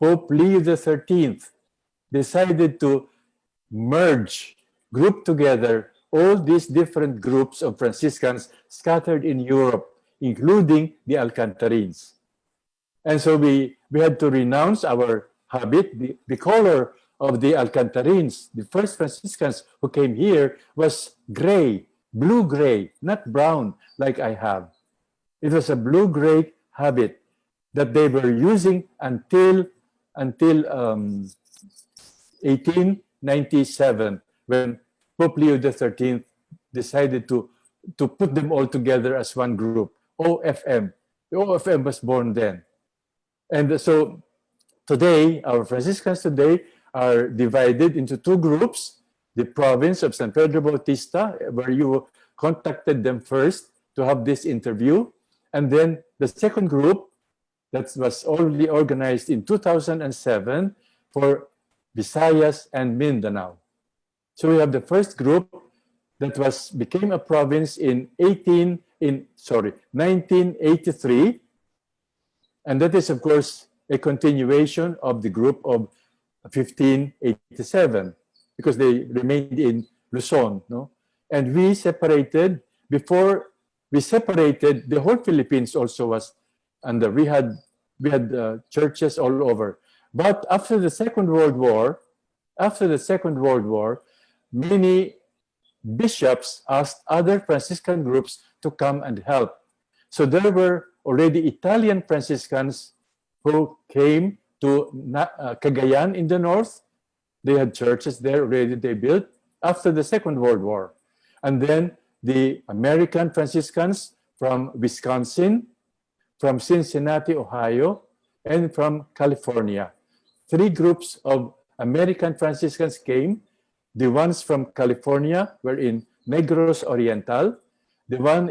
S4: Pope Leo XIII decided to group together all these different groups of Franciscans scattered in Europe, including the Alcantarines. And so we had to renounce our habit. The color of the Alcantarines, the first Franciscans who came here, was gray, blue-gray, not brown like I have. It was a blue-gray habit that they were using until 1897, when Pope Leo XIII decided to put them all together as one group, OFM. The OFM was born then. And so today, our Franciscans today are divided into 2 groups: the province of San Pedro Bautista, where you contacted them first to have this interview, and then the second group that was already organized in 2007 for Visayas, and Mindanao. So we have the first group that became a province in 1983, and that is, of course, a continuation of the group of 1587, because they remained in Luzon, no? And we separated. Before we separated, the whole Philippines also was under. We had churches all over. But after the Second World War, many bishops asked other Franciscan groups to come and help. So there were already Italian Franciscans who came to Cagayan in the north. They had churches there already they built after the Second World War. And then the American Franciscans from Wisconsin, from Cincinnati, Ohio, and from California. 3 groups of American Franciscans came. The ones from California were in Negros Oriental. The one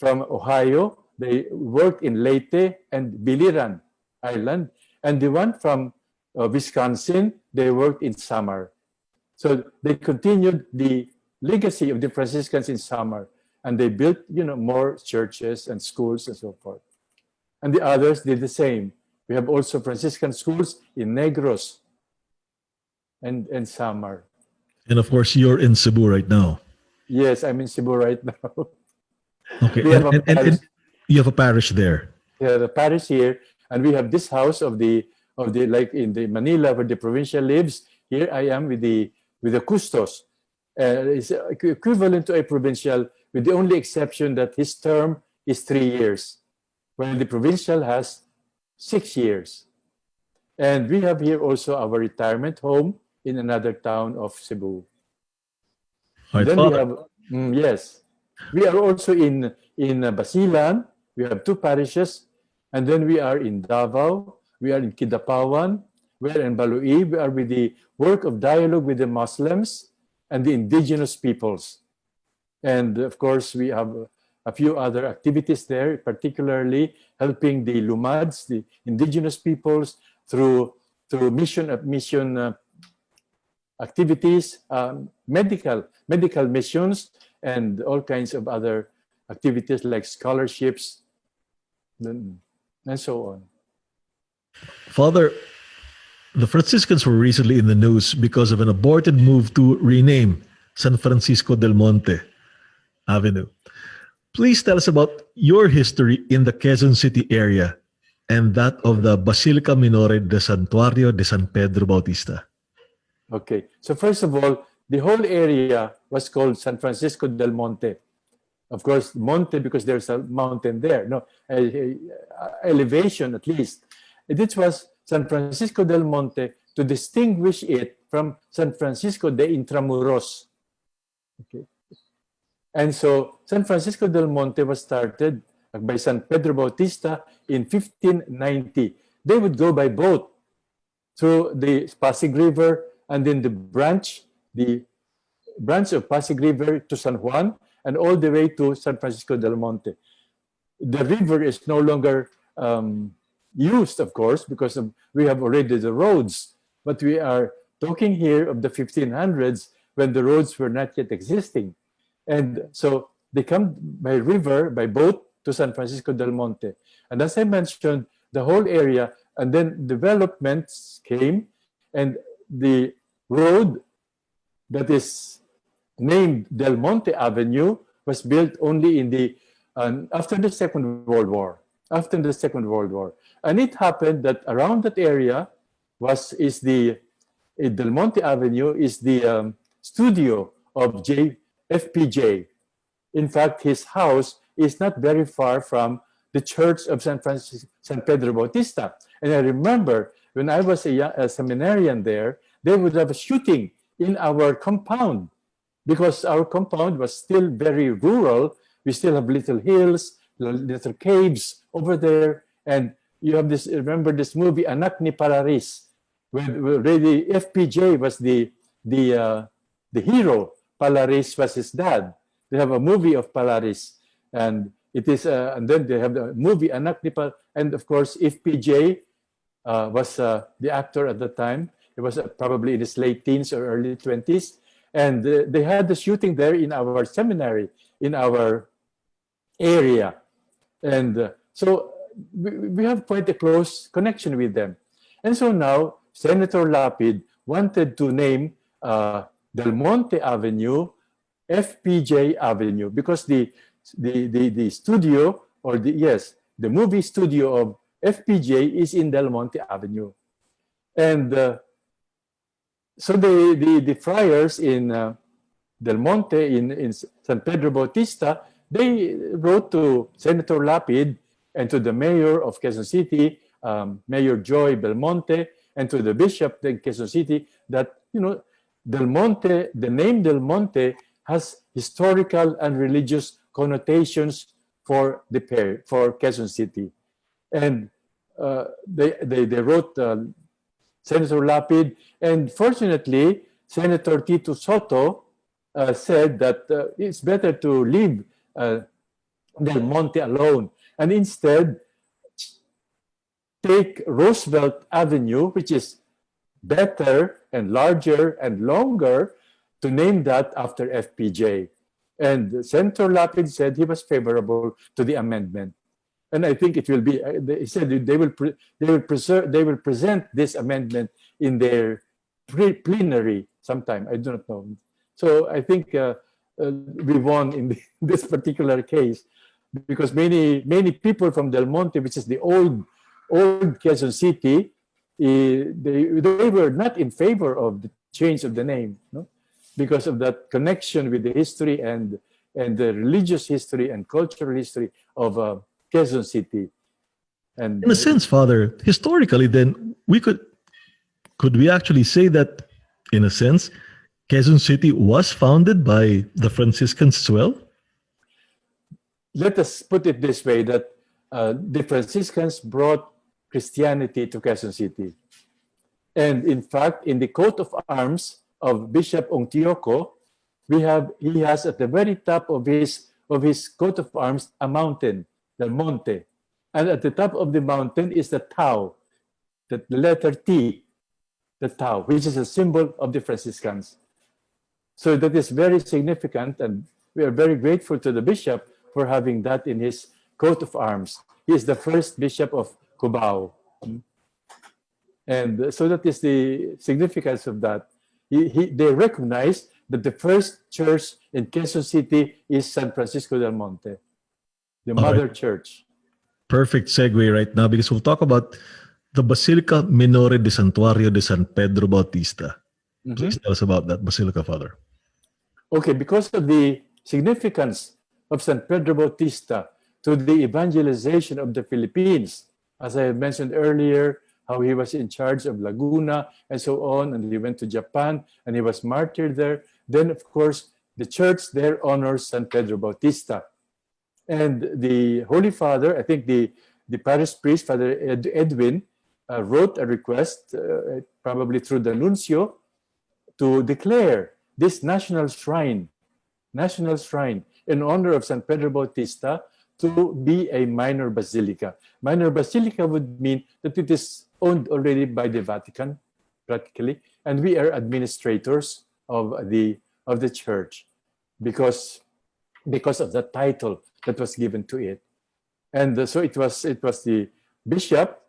S4: from Ohio, they worked in Leyte and Biliran Island. And the one from Wisconsin, they worked in Samar. So they continued the legacy of the Franciscans in Samar, and they built, more churches and schools and so forth. And the others did the same. We have also Franciscan schools in Negros and Samar.
S3: And of course, you're in Cebu right now.
S4: Yes, I'm in Cebu right now.
S3: Okay, and you have a parish there.
S4: Yeah, the parish here, and we have this house of the like in the Manila where the provincial lives. Here I am with the custos. It's equivalent to a provincial, with the only exception that his term is 3 years, while the provincial has 6 years. And we have here also our retirement home in another town of Cebu.
S3: Right,
S4: then
S3: Father.
S4: we have, yes, we are also in Basilan. We have 2 parishes, and then we are in Davao. We are in Kidapawan. We are in Balui. We are with the work of dialogue with the Muslims and the indigenous peoples. And of course, we have a few other activities there, particularly helping the Lumads, the indigenous peoples, through mission activities, medical missions, and all kinds of other activities like scholarships, and so on.
S3: Father, the Franciscans were recently in the news because of an aborted move to rename San Francisco del Monte Avenue. Please tell us about your history in the Quezon City area and that of the Basilica Minore de Santuario de San Pedro Bautista.
S4: Okay, so first of all, the whole area was called San Francisco del Monte. Of course, Monte because there's a mountain there, elevation at least. It was San Francisco del Monte to distinguish it from San Francisco de Intramuros. Okay. And so San Francisco del Monte was started by San Pedro Bautista in 1590. They would go by boat through the Pasig River and then the branch of Pasig River to San Juan and all the way to San Francisco del Monte. The river is no longer used, of course, because we have already the roads. But we are talking here of the 1500s when the roads were not yet existing. And so they come by boat to San Francisco del Monte. And as I mentioned, the whole area, and then developments came, and the road that is named Del Monte Avenue was built only after the Second World War. And it happened that around that area Del Monte Avenue is the studio of FPJ. In fact, his house is not very far from the church of San Pedro Bautista. And I remember when I was a seminarian there, they would have a shooting in our compound because our compound was still very rural. We still have little hills, little caves over there. And you have remember this movie, Anak ni Palaris, where really FPJ was the hero. Palaris was his dad. They have a movie of Palaris, and it is, and then they have the movie Anak ni Palaris, and of course FPJ was the actor at the time. He was probably in his late teens or early 20s. And they had the shooting there in our seminary, in our area. And so we have quite a close connection with them. And so now Senator Lapid wanted to name Del Monte Avenue FPJ Avenue, because the studio, or the movie studio of FPJ is in Del Monte Avenue. And so the friars in Del Monte, in San Pedro Bautista, they wrote to Senator Lapid and to the mayor of Quezon City, Mayor Joy Belmonte, and to the bishop of Quezon City, that, Del Monte, the name Del Monte has historical and religious connotations for Quezon City. And they wrote Senator Lapid, and fortunately, Senator Tito Soto said that it's better to leave Del Monte alone, and instead take Roosevelt Avenue, which is better and larger and longer, to name that after FPJ. And Senator Lapid said he was favorable to the amendment. And I think it will be, he said they will present this amendment in their plenary sometime. I do not know. So I think we won in this particular case, because many people from Del Monte, which is the old Quezon City, they were not in favor of the change of the name, because of that connection with the history and the religious history and cultural history of Quezon City. And
S3: in a sense, Father, historically, then could we actually say that, in a sense, Quezon City was founded by the Franciscans as well?
S4: Let us put it this way, that the Franciscans brought Christianity to Quezon City. And in fact, in the coat of arms of Bishop Ongtioco, he has at the very top of his coat of arms a mountain, the Monte. And at the top of the mountain is the Tau, the letter T, the Tau, which is a symbol of the Franciscans. So that is very significant, and we are very grateful to the bishop for having that in his coat of arms. He is the first bishop of Cubao. And so that is the significance of that. They recognize that the first church in Quezon City is San Francisco del Monte, the mother church.
S3: Perfect segue right now, because we'll talk about the Basilica Minore de Santuario de San Pedro Bautista. Please tell us about that Basilica, Father.
S4: Okay, because of the significance of San Pedro Bautista to the evangelization of the Philippines, as I mentioned earlier, how he was in charge of Laguna and so on, and he went to Japan and he was martyred there. Then, of course, the church there honors San Pedro Bautista. And the Holy Father, I think the parish priest, Father Edwin, wrote a request, probably through the nuncio, to declare this national shrine in honor of San Pedro Bautista to be a minor basilica. Minor basilica would mean that it is owned already by the Vatican, practically, and we are administrators of the church because of the title that was given to it. And so it was the Bishop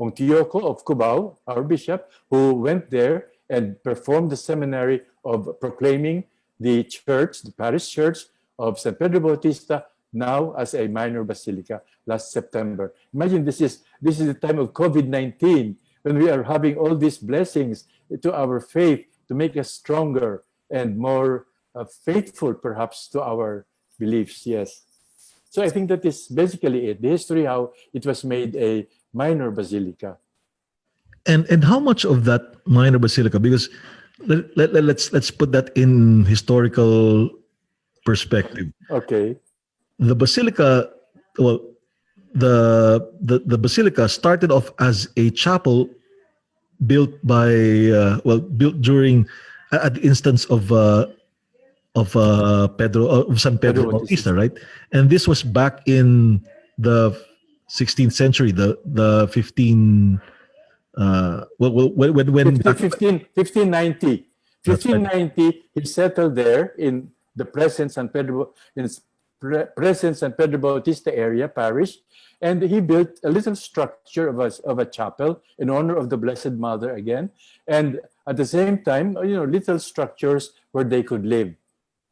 S4: Ongtioco of Cubao, our bishop, who went there and performed the seminary of proclaiming the church, the parish church of San Pedro Bautista, now as a minor basilica last September. Imagine this is the time of COVID-19, when we are having all these blessings to our faith to make us stronger and more faithful, perhaps, to our beliefs. Yes. So I think that is basically it. The history, how it was made a minor basilica.
S3: And how much of that minor basilica, because let's put that in historical perspective.
S4: Okay.
S3: The basilica, well, the basilica started off as a chapel built during at the instance of San Pedro Bautista, right? And this was back in the 16th century, the when
S4: 1590.
S3: That's right.
S4: 1590, he settled there in the present present San Pedro Bautista area, parish, and he built a little structure of a chapel in honor of the Blessed Mother again, and at the same time, little structures where they could live.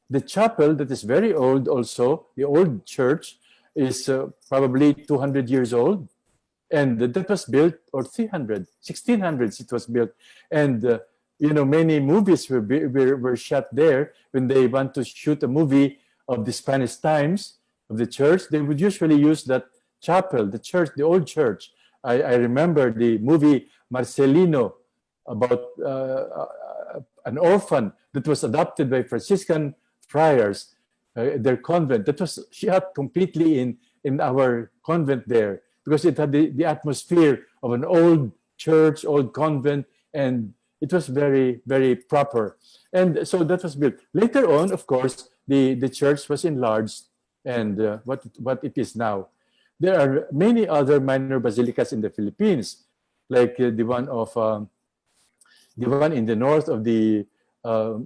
S4: The chapel that is very old also, the old church, is probably 200 years old, and that was built, or 1600s it was built, and many movies were shot there. When they want to shoot a movie of the Spanish times of the church, they would usually use that chapel, the church, the old church. I remember the movie Marcelino about an orphan that was adopted by Franciscan friars, their convent. That was shot completely in our convent there, because it had the atmosphere of an old church, old convent, and it was very, very proper. And so that was built. Later on, of course, the church was enlarged and what it is now. There are many other minor basilicas in the Philippines, like the one in the north of the I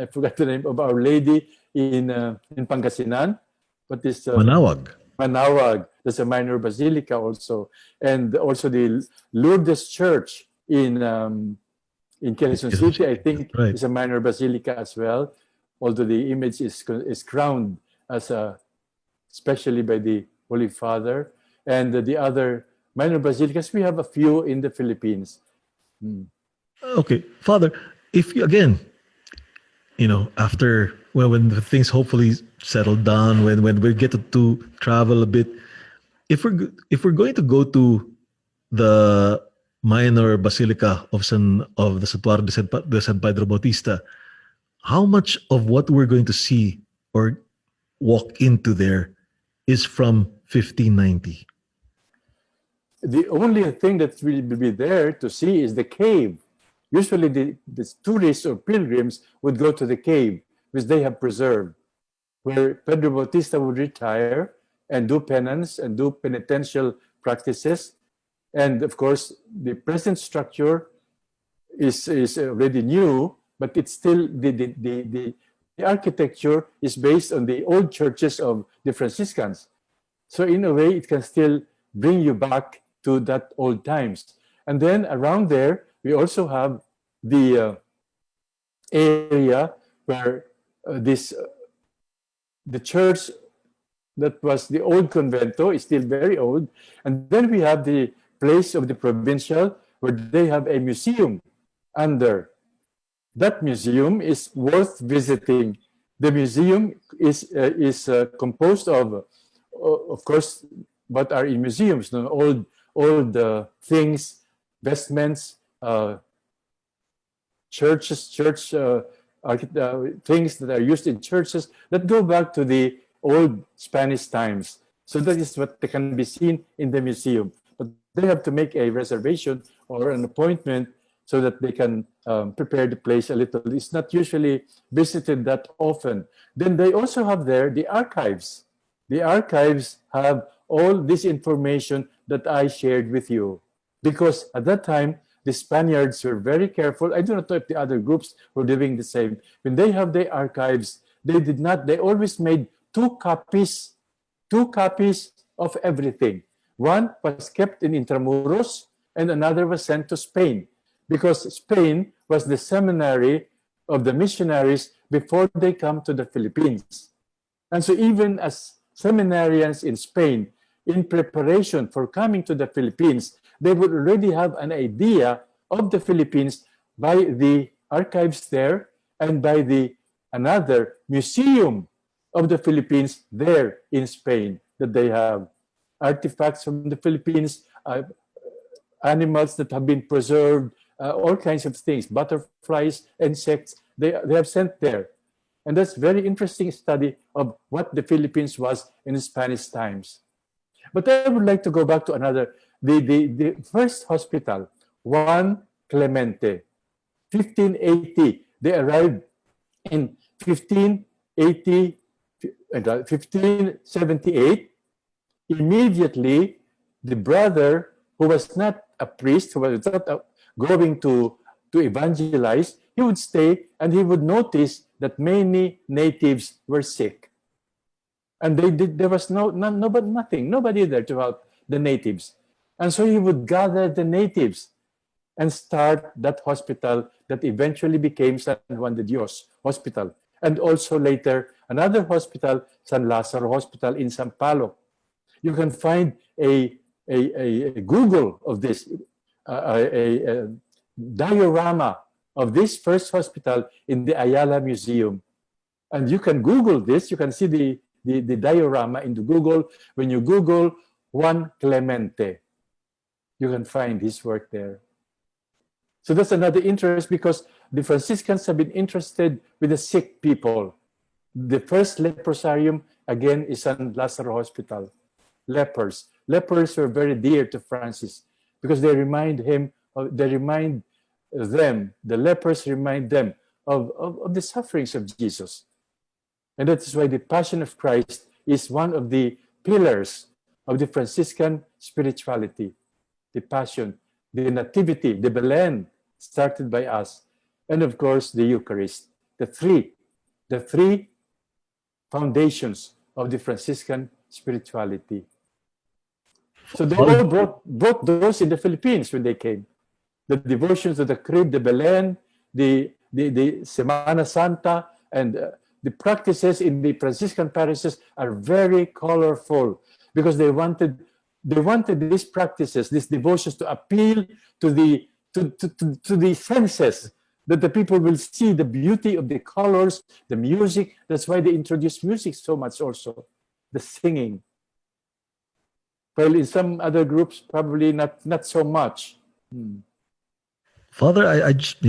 S4: forgot the name of Our Lady in Pangasinan. What is
S3: Manawag.
S4: Manawag. There's a minor basilica also, and also the Lourdes Church in Quezon City, I think,
S3: right,
S4: is a minor basilica as well. Although the image is crowned as especially by the Holy Father, and the other minor basilicas, we have a few in the Philippines.
S3: Okay, Father, if you again, after when the things hopefully settle down, when we get to travel a bit, if we're going to go to the minor basilica of the Santuario de San Pedro Bautista, how much of what we're going to see or walk into there is from 1590?
S4: The only thing that will be there to see is the cave. Usually the tourists or pilgrims would go to the cave, which they have preserved, where Pedro Bautista would retire and do penance and do penitential practices. And of course, the present structure is already new, but it's still the architecture is based on the old churches of the Franciscans. So in a way, it can still bring you back to that old times. And then around there, we also have the area where the church that was the old convento is still very old. And then we have the place of the provincial where they have a museum under. That museum is worth visiting. The museum is composed of course, what are in museums, old things, vestments, church things that are used in churches that go back to the old Spanish times. So that is what can be seen in the museum. But they have to make a reservation or an appointment so that they can prepare the place a little. It's not usually visited that often. Then they also have there the archives. The archives have all this information that I shared with you. Because at that time, the Spaniards were very careful. I do not know if the other groups were doing the same. When they have the archives, they always made two copies of everything. One was kept in Intramuros and another was sent to Spain, because Spain was the seminary of the missionaries before they come to the Philippines. And so even as seminarians in Spain, in preparation for coming to the Philippines, they would already have an idea of the Philippines by the archives there and by another museum of the Philippines there in Spain, that they have artifacts from the Philippines, animals that have been preserved, all kinds of things, butterflies, insects, they have sent there. And that's very interesting study of what the Philippines was in the Spanish times. But I would like to go back to another, the first hospital, Juan Clemente, 1580. They arrived in 1578. Immediately, the brother, who was not a priest who was not going to evangelize, he would stay and he would notice that many natives were sick. And there was nobody there to help the natives. And so he would gather the natives and start that hospital that eventually became San Juan de Dios Hospital. And also later, another hospital, San Lazaro Hospital in San Palo. You can find a Google of this, a diorama of this first hospital in the Ayala Museum. And you can Google this, you can see the diorama in the Google. When you Google Juan Clemente, you can find his work there. So that's another interest, because the Franciscans have been interested with the sick people. The first leprosarium, again, is San Lazaro Hospital. Lepers were very dear to Francis because the lepers remind them of the sufferings of Jesus. And that is why the Passion of Christ is one of the pillars of the Franciscan spirituality. The Passion, the Nativity, the Belen, started by us, and of course the Eucharist. The three foundations of the Franciscan spirituality. So they all brought those in the Philippines when they came. The devotions of the Crib, the Belen, the Semana Santa, and the practices in the Franciscan parishes are very colorful, because they wanted these practices, these devotions, to appeal to the senses, that the people will see the beauty of the colors, the music. That's why they introduce music so much also, the singing. Well, in some other groups, probably not so much.
S3: Father, I just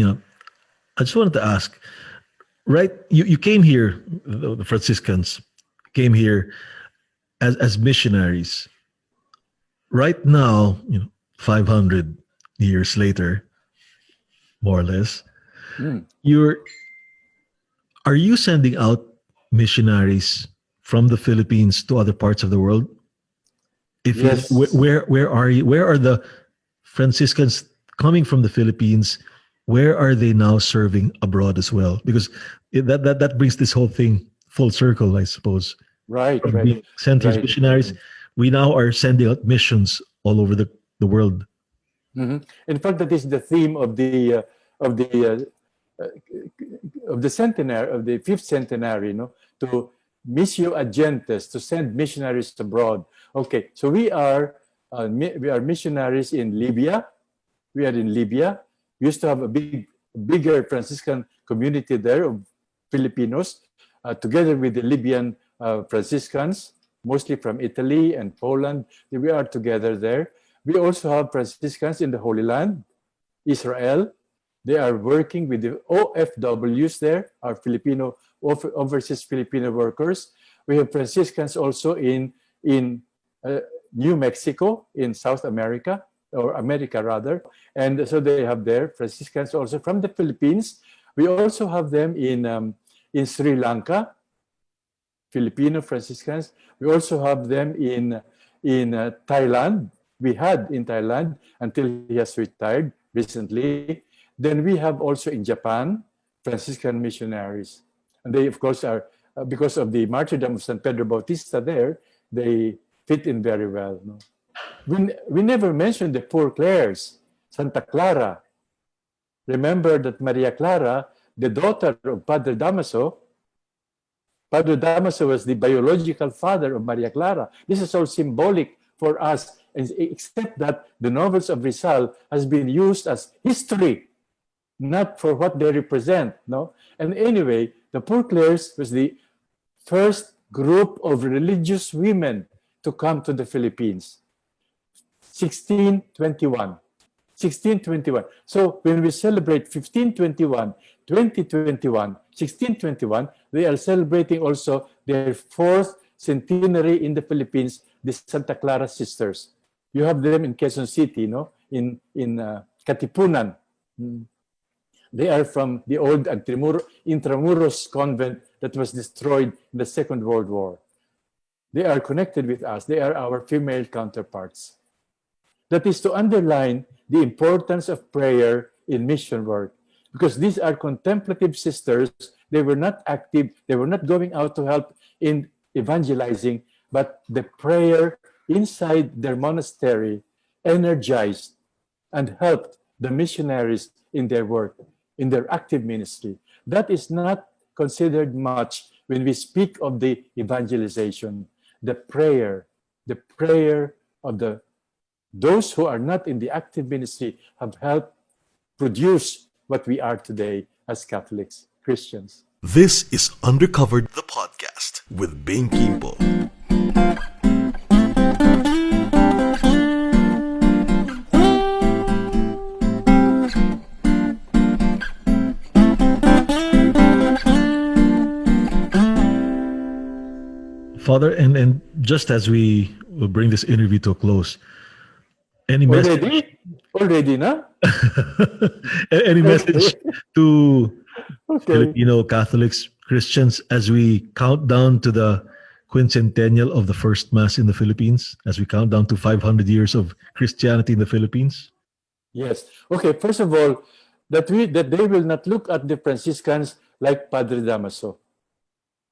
S3: wanted to ask, right? You came here, the Franciscans came here as missionaries. Right now, 500 years later, more or less, are you sending out missionaries from the Philippines to other parts of the world?
S4: Yes.
S3: Where are you? Where are the Franciscans coming from the Philippines? Where are they now serving abroad as well? Because that brings this whole thing full circle, I suppose.
S4: Right.
S3: From being sent as missionaries, we now are sending out missions all over the world.
S4: Mm-hmm. In fact, that is the theme of the centenary, of the 5th centenary, to missio agentes, to send missionaries abroad. Okay, so we are missionaries in Libya. We are in Libya. We used to have a bigger Franciscan community there of Filipinos, together with the Libyan Franciscans, mostly from Italy and Poland. We are together there. We also have Franciscans in the Holy Land, Israel. They are working with the OFWs there, our Filipino overseas Filipino workers. We have Franciscans also in New Mexico, in South America, or America rather. And so they have there Franciscans also from the Philippines. We also have them in Sri Lanka, Filipino Franciscans. We also have them in Thailand. We had in Thailand until he has retired recently. Then we have also in Japan, Franciscan missionaries. And they, of course, are, because of the martyrdom of San Pedro Bautista there, they fit in very well. We never mentioned the poor Clares, Santa Clara. Remember that Maria Clara, the daughter of Padre Damaso was the biological father of Maria Clara. This is all symbolic for us, except that the novels of Rizal has been used as history, not for what they represent. And anyway, the Poor Clares was the first group of religious women to come to the Philippines. 1621. So when we celebrate 1521, 2021, 1621, they are celebrating also their 4th centenary in the Philippines, the Santa Clara Sisters. You have them in Quezon City, in Katipunan. They are from the old Intramuros convent that was destroyed in the Second World War. They are connected with us. They are our female counterparts. That is to underline the importance of prayer in mission work. Because these are contemplative sisters. They were not active. They were not going out to help in evangelizing, but the prayer inside their monastery energized and helped the missionaries in their work, in their active ministry. That is not considered much when we speak of the evangelization. The prayer of those who are not in the active ministry have helped produce what we are today as Catholics, Christians.
S2: This is Undercovered, the podcast with Bing Kimpo.
S3: Father, and just as we will bring this interview to a close, any message?
S4: Already, na?
S3: Any message to
S4: Okay.
S3: Filipino Catholics, Christians, as we count down to the quincentennial of the first Mass in the Philippines, as we count down to 500 years of Christianity in the Philippines?
S4: Yes. Okay, first of all, that they will not look at the Franciscans like Padre Damaso.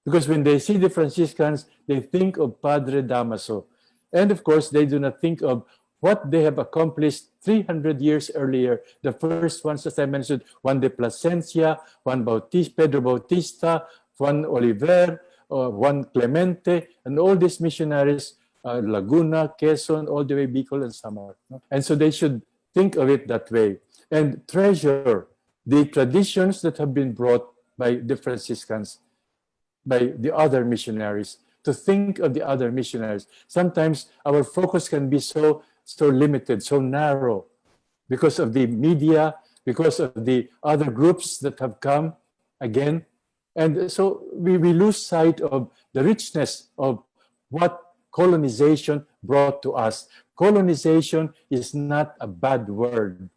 S4: Because when they see the Franciscans, they think of Padre Damaso. And of course, they do not think of what they have accomplished 300 years earlier. The first ones, as I mentioned, Juan de Plasencia, Pedro Bautista, Juan Oliver, Juan Clemente, and all these missionaries, Laguna, Quezon, all the way Bicol and Samar. And so they should think of it that way and treasure the traditions that have been brought by the Franciscans, by the other missionaries, to think of the other missionaries. Sometimes our focus can be so limited, so narrow, because of the media, because of the other groups that have come again. And so we lose sight of the richness of what colonization brought to us. Colonization is not a bad word.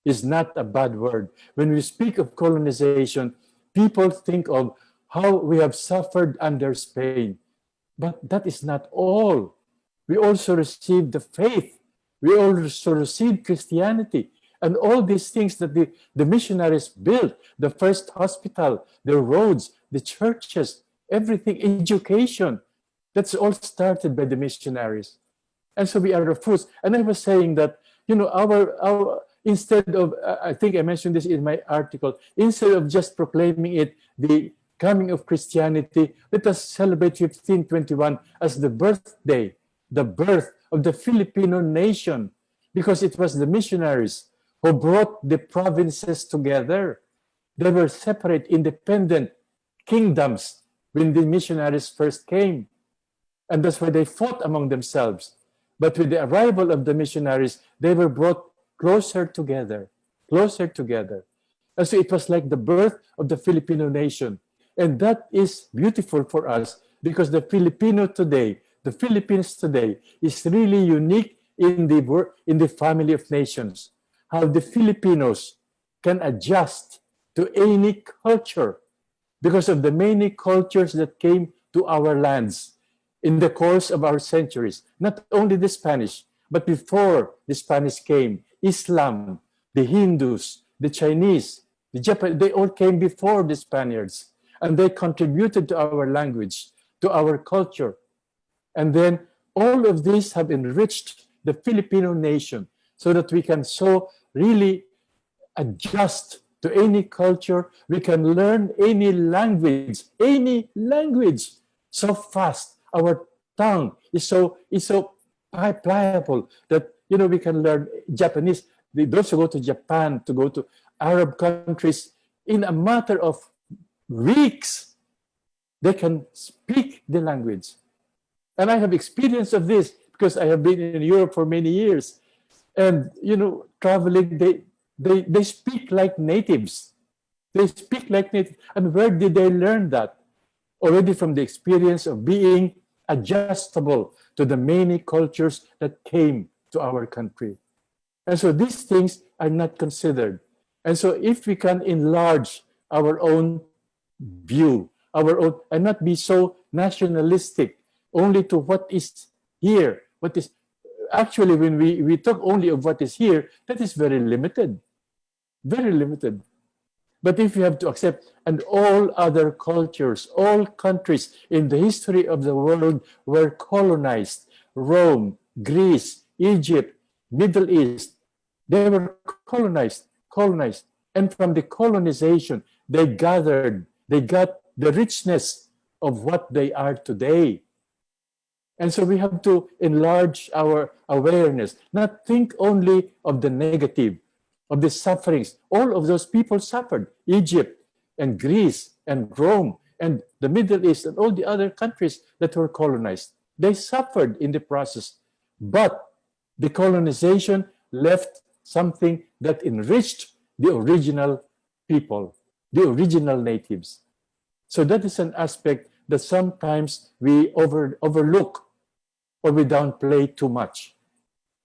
S4: Is not a bad word. When we speak of colonization, people think of how we have suffered under Spain. But that is not all. We also received the faith. We also received Christianity. And all these things that the missionaries built, the first hospital, the roads, the churches, everything, education, that's all started by the missionaries. And so we are the fruits. And I was saying that, our instead of, I think I mentioned this in my article, instead of just proclaiming it, the coming of Christianity, let us celebrate 1521 as the birthday, the birth of the Filipino nation, because it was the missionaries who brought the provinces together. They were separate, independent kingdoms when the missionaries first came. And that's why they fought among themselves. But with the arrival of the missionaries, they were brought closer together. And so it was like the birth of the Filipino nation. And that is beautiful for us because the Philippines today is really unique in the family of nations. How the Filipinos can adjust to any culture because of the many cultures that came to our lands in the course of our centuries. Not only the Spanish, but before the Spanish came, Islam, the Hindus, the Chinese, the Japanese, they all came before the Spaniards. And they contributed to our language, to our culture. And then all of these have enriched the Filipino nation so that we can so really adjust to any culture. We can learn any language so fast. Our tongue is so pliable that, we can learn Japanese. Those who go to Japan, to go to Arab countries, in a matter of weeks, they can speak the language. And I have experience of this because I have been in Europe for many years. And, traveling, they speak like natives. And where did they learn that? Already from the experience of being adjustable to the many cultures that came to our country. And so these things are not considered. And so if we can enlarge our own view, and not be so nationalistic only to what is here, what is actually, when we talk only of what is here, that is very limited. Very limited. But if you have to accept, and all other cultures, all countries in the history of the world were colonized. Rome, Greece, Egypt, Middle East, they were colonized. And from the colonization, they got the richness of what they are today. And so we have to enlarge our awareness, not think only of the negative, of the sufferings. All of those people suffered. Egypt and Greece and Rome and the Middle East and all the other countries that were colonized. They suffered in the process. But the colonization left something that enriched the original people, the original natives. So that is an aspect that sometimes we overlook or we downplay too much.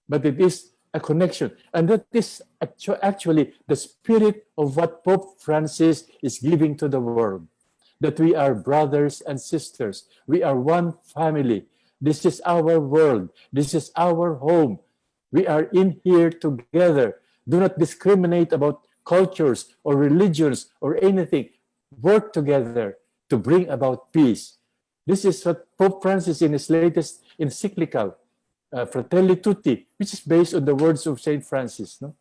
S4: But it is a connection. And that is actually the spirit of what Pope Francis is giving to the world. That we are brothers and sisters. We are one family. This is our world. This is our home. We are in here together. Do not discriminate about cultures or religions or anything. Work together to bring about peace. This is what Pope Francis in his latest encyclical, Fratelli Tutti, which is based on the words of Saint Francis. No?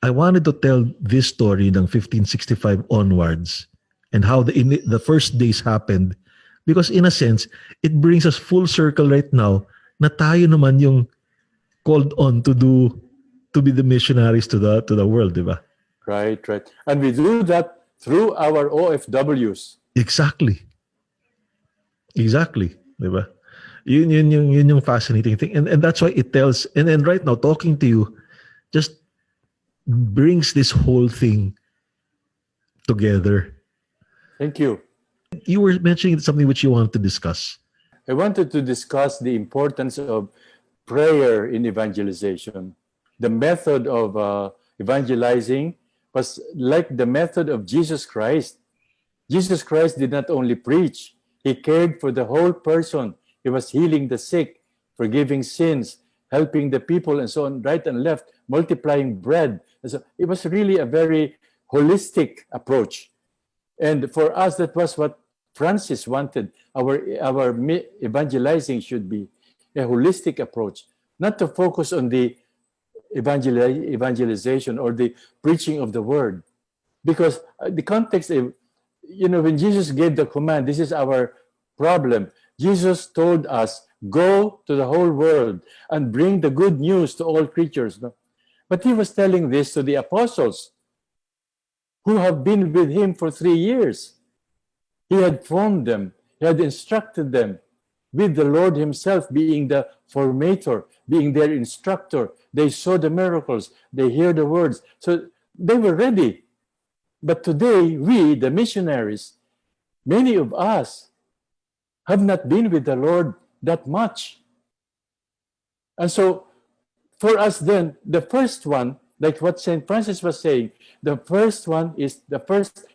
S3: I wanted to tell this story ng 1565 onwards and how the first days happened, because in a sense, it brings us full circle right now na tayo naman yung called on to be the missionaries to the world, di ba?
S4: Right. And we do that through our OFWs.
S3: Exactly. Di ba? Yun yung fascinating thing. And that's why it tells, and right now, talking to you just brings this whole thing together.
S4: Thank you.
S3: You were mentioning something which you wanted to discuss.
S4: I wanted to discuss the importance of prayer in evangelization. The method of evangelizing was like the method of Jesus Christ. Jesus Christ did not only preach, he cared for the whole person. He was healing the sick, forgiving sins, helping the people, and so on, right and left, multiplying bread. And so it was really a very holistic approach. And for us, that was what Francis wanted. Our evangelizing should be a holistic approach, not to focus on the evangelization or the preaching of the word. Because the context, when Jesus gave the command, this is our problem. Jesus told us, go to the whole world and bring the good news to all creatures. No? But he was telling this to the apostles who have been with him for 3 years. He had formed them. He had instructed them, with the Lord himself being the formator, being their instructor. They saw the miracles. They hear the words. So they were ready. But today, we, the missionaries, many of us have not been with the Lord that much. And so, for us then, the first one, like what St. Francis was saying, the first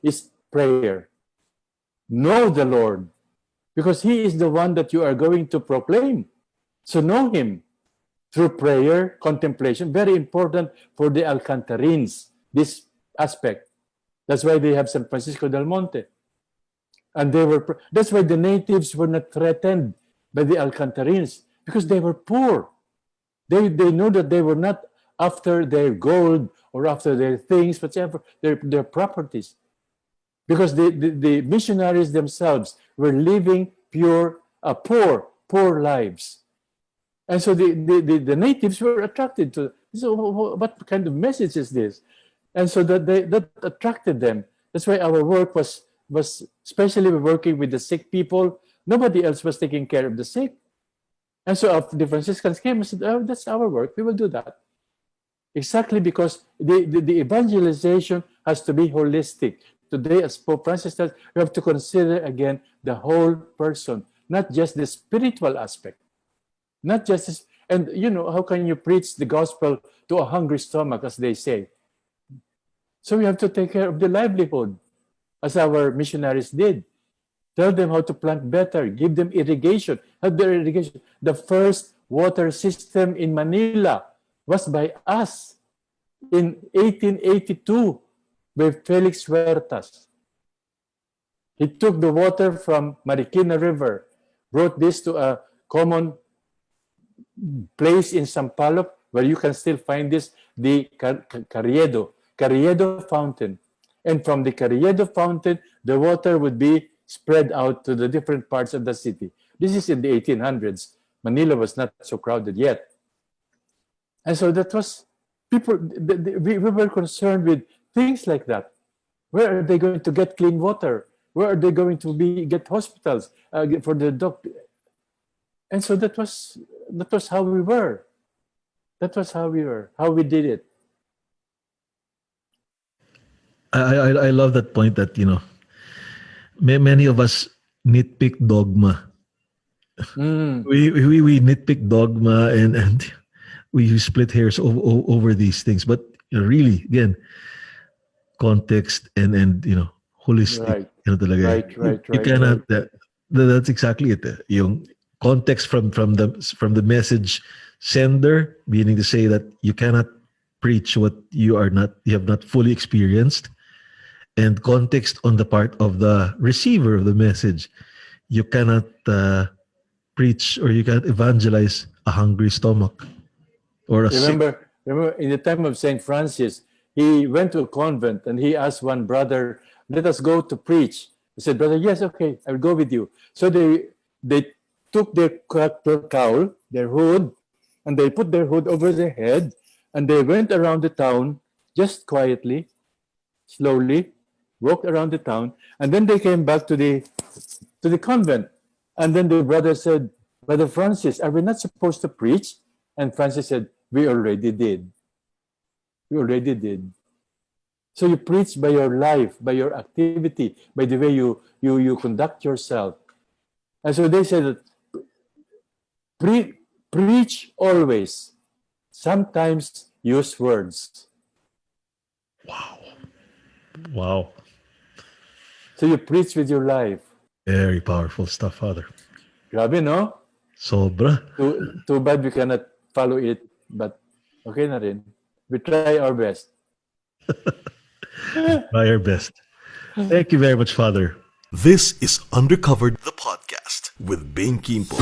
S4: is prayer. Know the Lord, because he is the one that you are going to proclaim. So know him through prayer, contemplation, very important for the Alcantarines, this aspect. That's why they have San Francisco del Monte. And that's why the natives were not threatened by the Alcantarines, because they were poor. They know that they were not after their gold or after their things, whatever, their properties. Because the missionaries themselves were living poor lives. And so the natives were attracted to, so what kind of message is this? And so that attracted them. That's why our work was especially working with the sick people. Nobody else was taking care of the sick. And so the Franciscans came and said, oh, that's our work. We will do that. Exactly because the evangelization has to be holistic. Today, as Pope Francis says, we have to consider again the whole person, not just the spiritual aspect. Not just this, and how can you preach the gospel to a hungry stomach, as they say? So we have to take care of the livelihood, as our missionaries did. Tell them how to plant better, give them irrigation, help their irrigation. The first water system in Manila was by us in 1882 by Felix Huertas. He took the water from Marikina River, brought this to a common place in Sampaloc where you can still find this, the Carriedo Fountain. And from the Carriedo Fountain, the water would be spread out to the different parts of the city. This is in the 1800s. Manila was not so crowded yet. And so that was, we were concerned with things like that. Where are they going to get clean water? Where are they going to get hospitals for the doctor? And so that was how we were. That was how we were, how we did it.
S3: I love that point that, many of us nitpick dogma. We nitpick dogma and we split hairs over these things. But really, again, context and holistic.
S4: Right.
S3: Right. You cannot. That's exactly it. Yung context from the message sender, meaning to say that you cannot preach what you have not fully experienced, and context on the part of the receiver of the message. You cannot preach or you cannot evangelize a hungry stomach or a
S4: Remember in the time of Saint Francis, he went to a convent and he asked one brother, "Let us go to preach." He said, "Brother, yes, okay, I will go with you." So they took their cowl, their hood, and they put their hood over their head, and they went around the town just quietly, slowly, walked around the town, and then they came back to the convent. And then the brother said, "Brother Francis, are we not supposed to preach?" And Francis said, "We already did. We already did." So you preach by your life, by your activity, by the way you conduct yourself. And so they said that preach always. Sometimes use words.
S3: Wow.
S4: So you preach with your life.
S3: Very powerful stuff, Father.
S4: Grabe, no?
S3: Sobra.
S4: Too bad we cannot follow it, but okay na rin. We try our best.
S3: Try our best. Thank you very much, Father.
S2: This is Undercovered, the podcast with Bing Kimpo.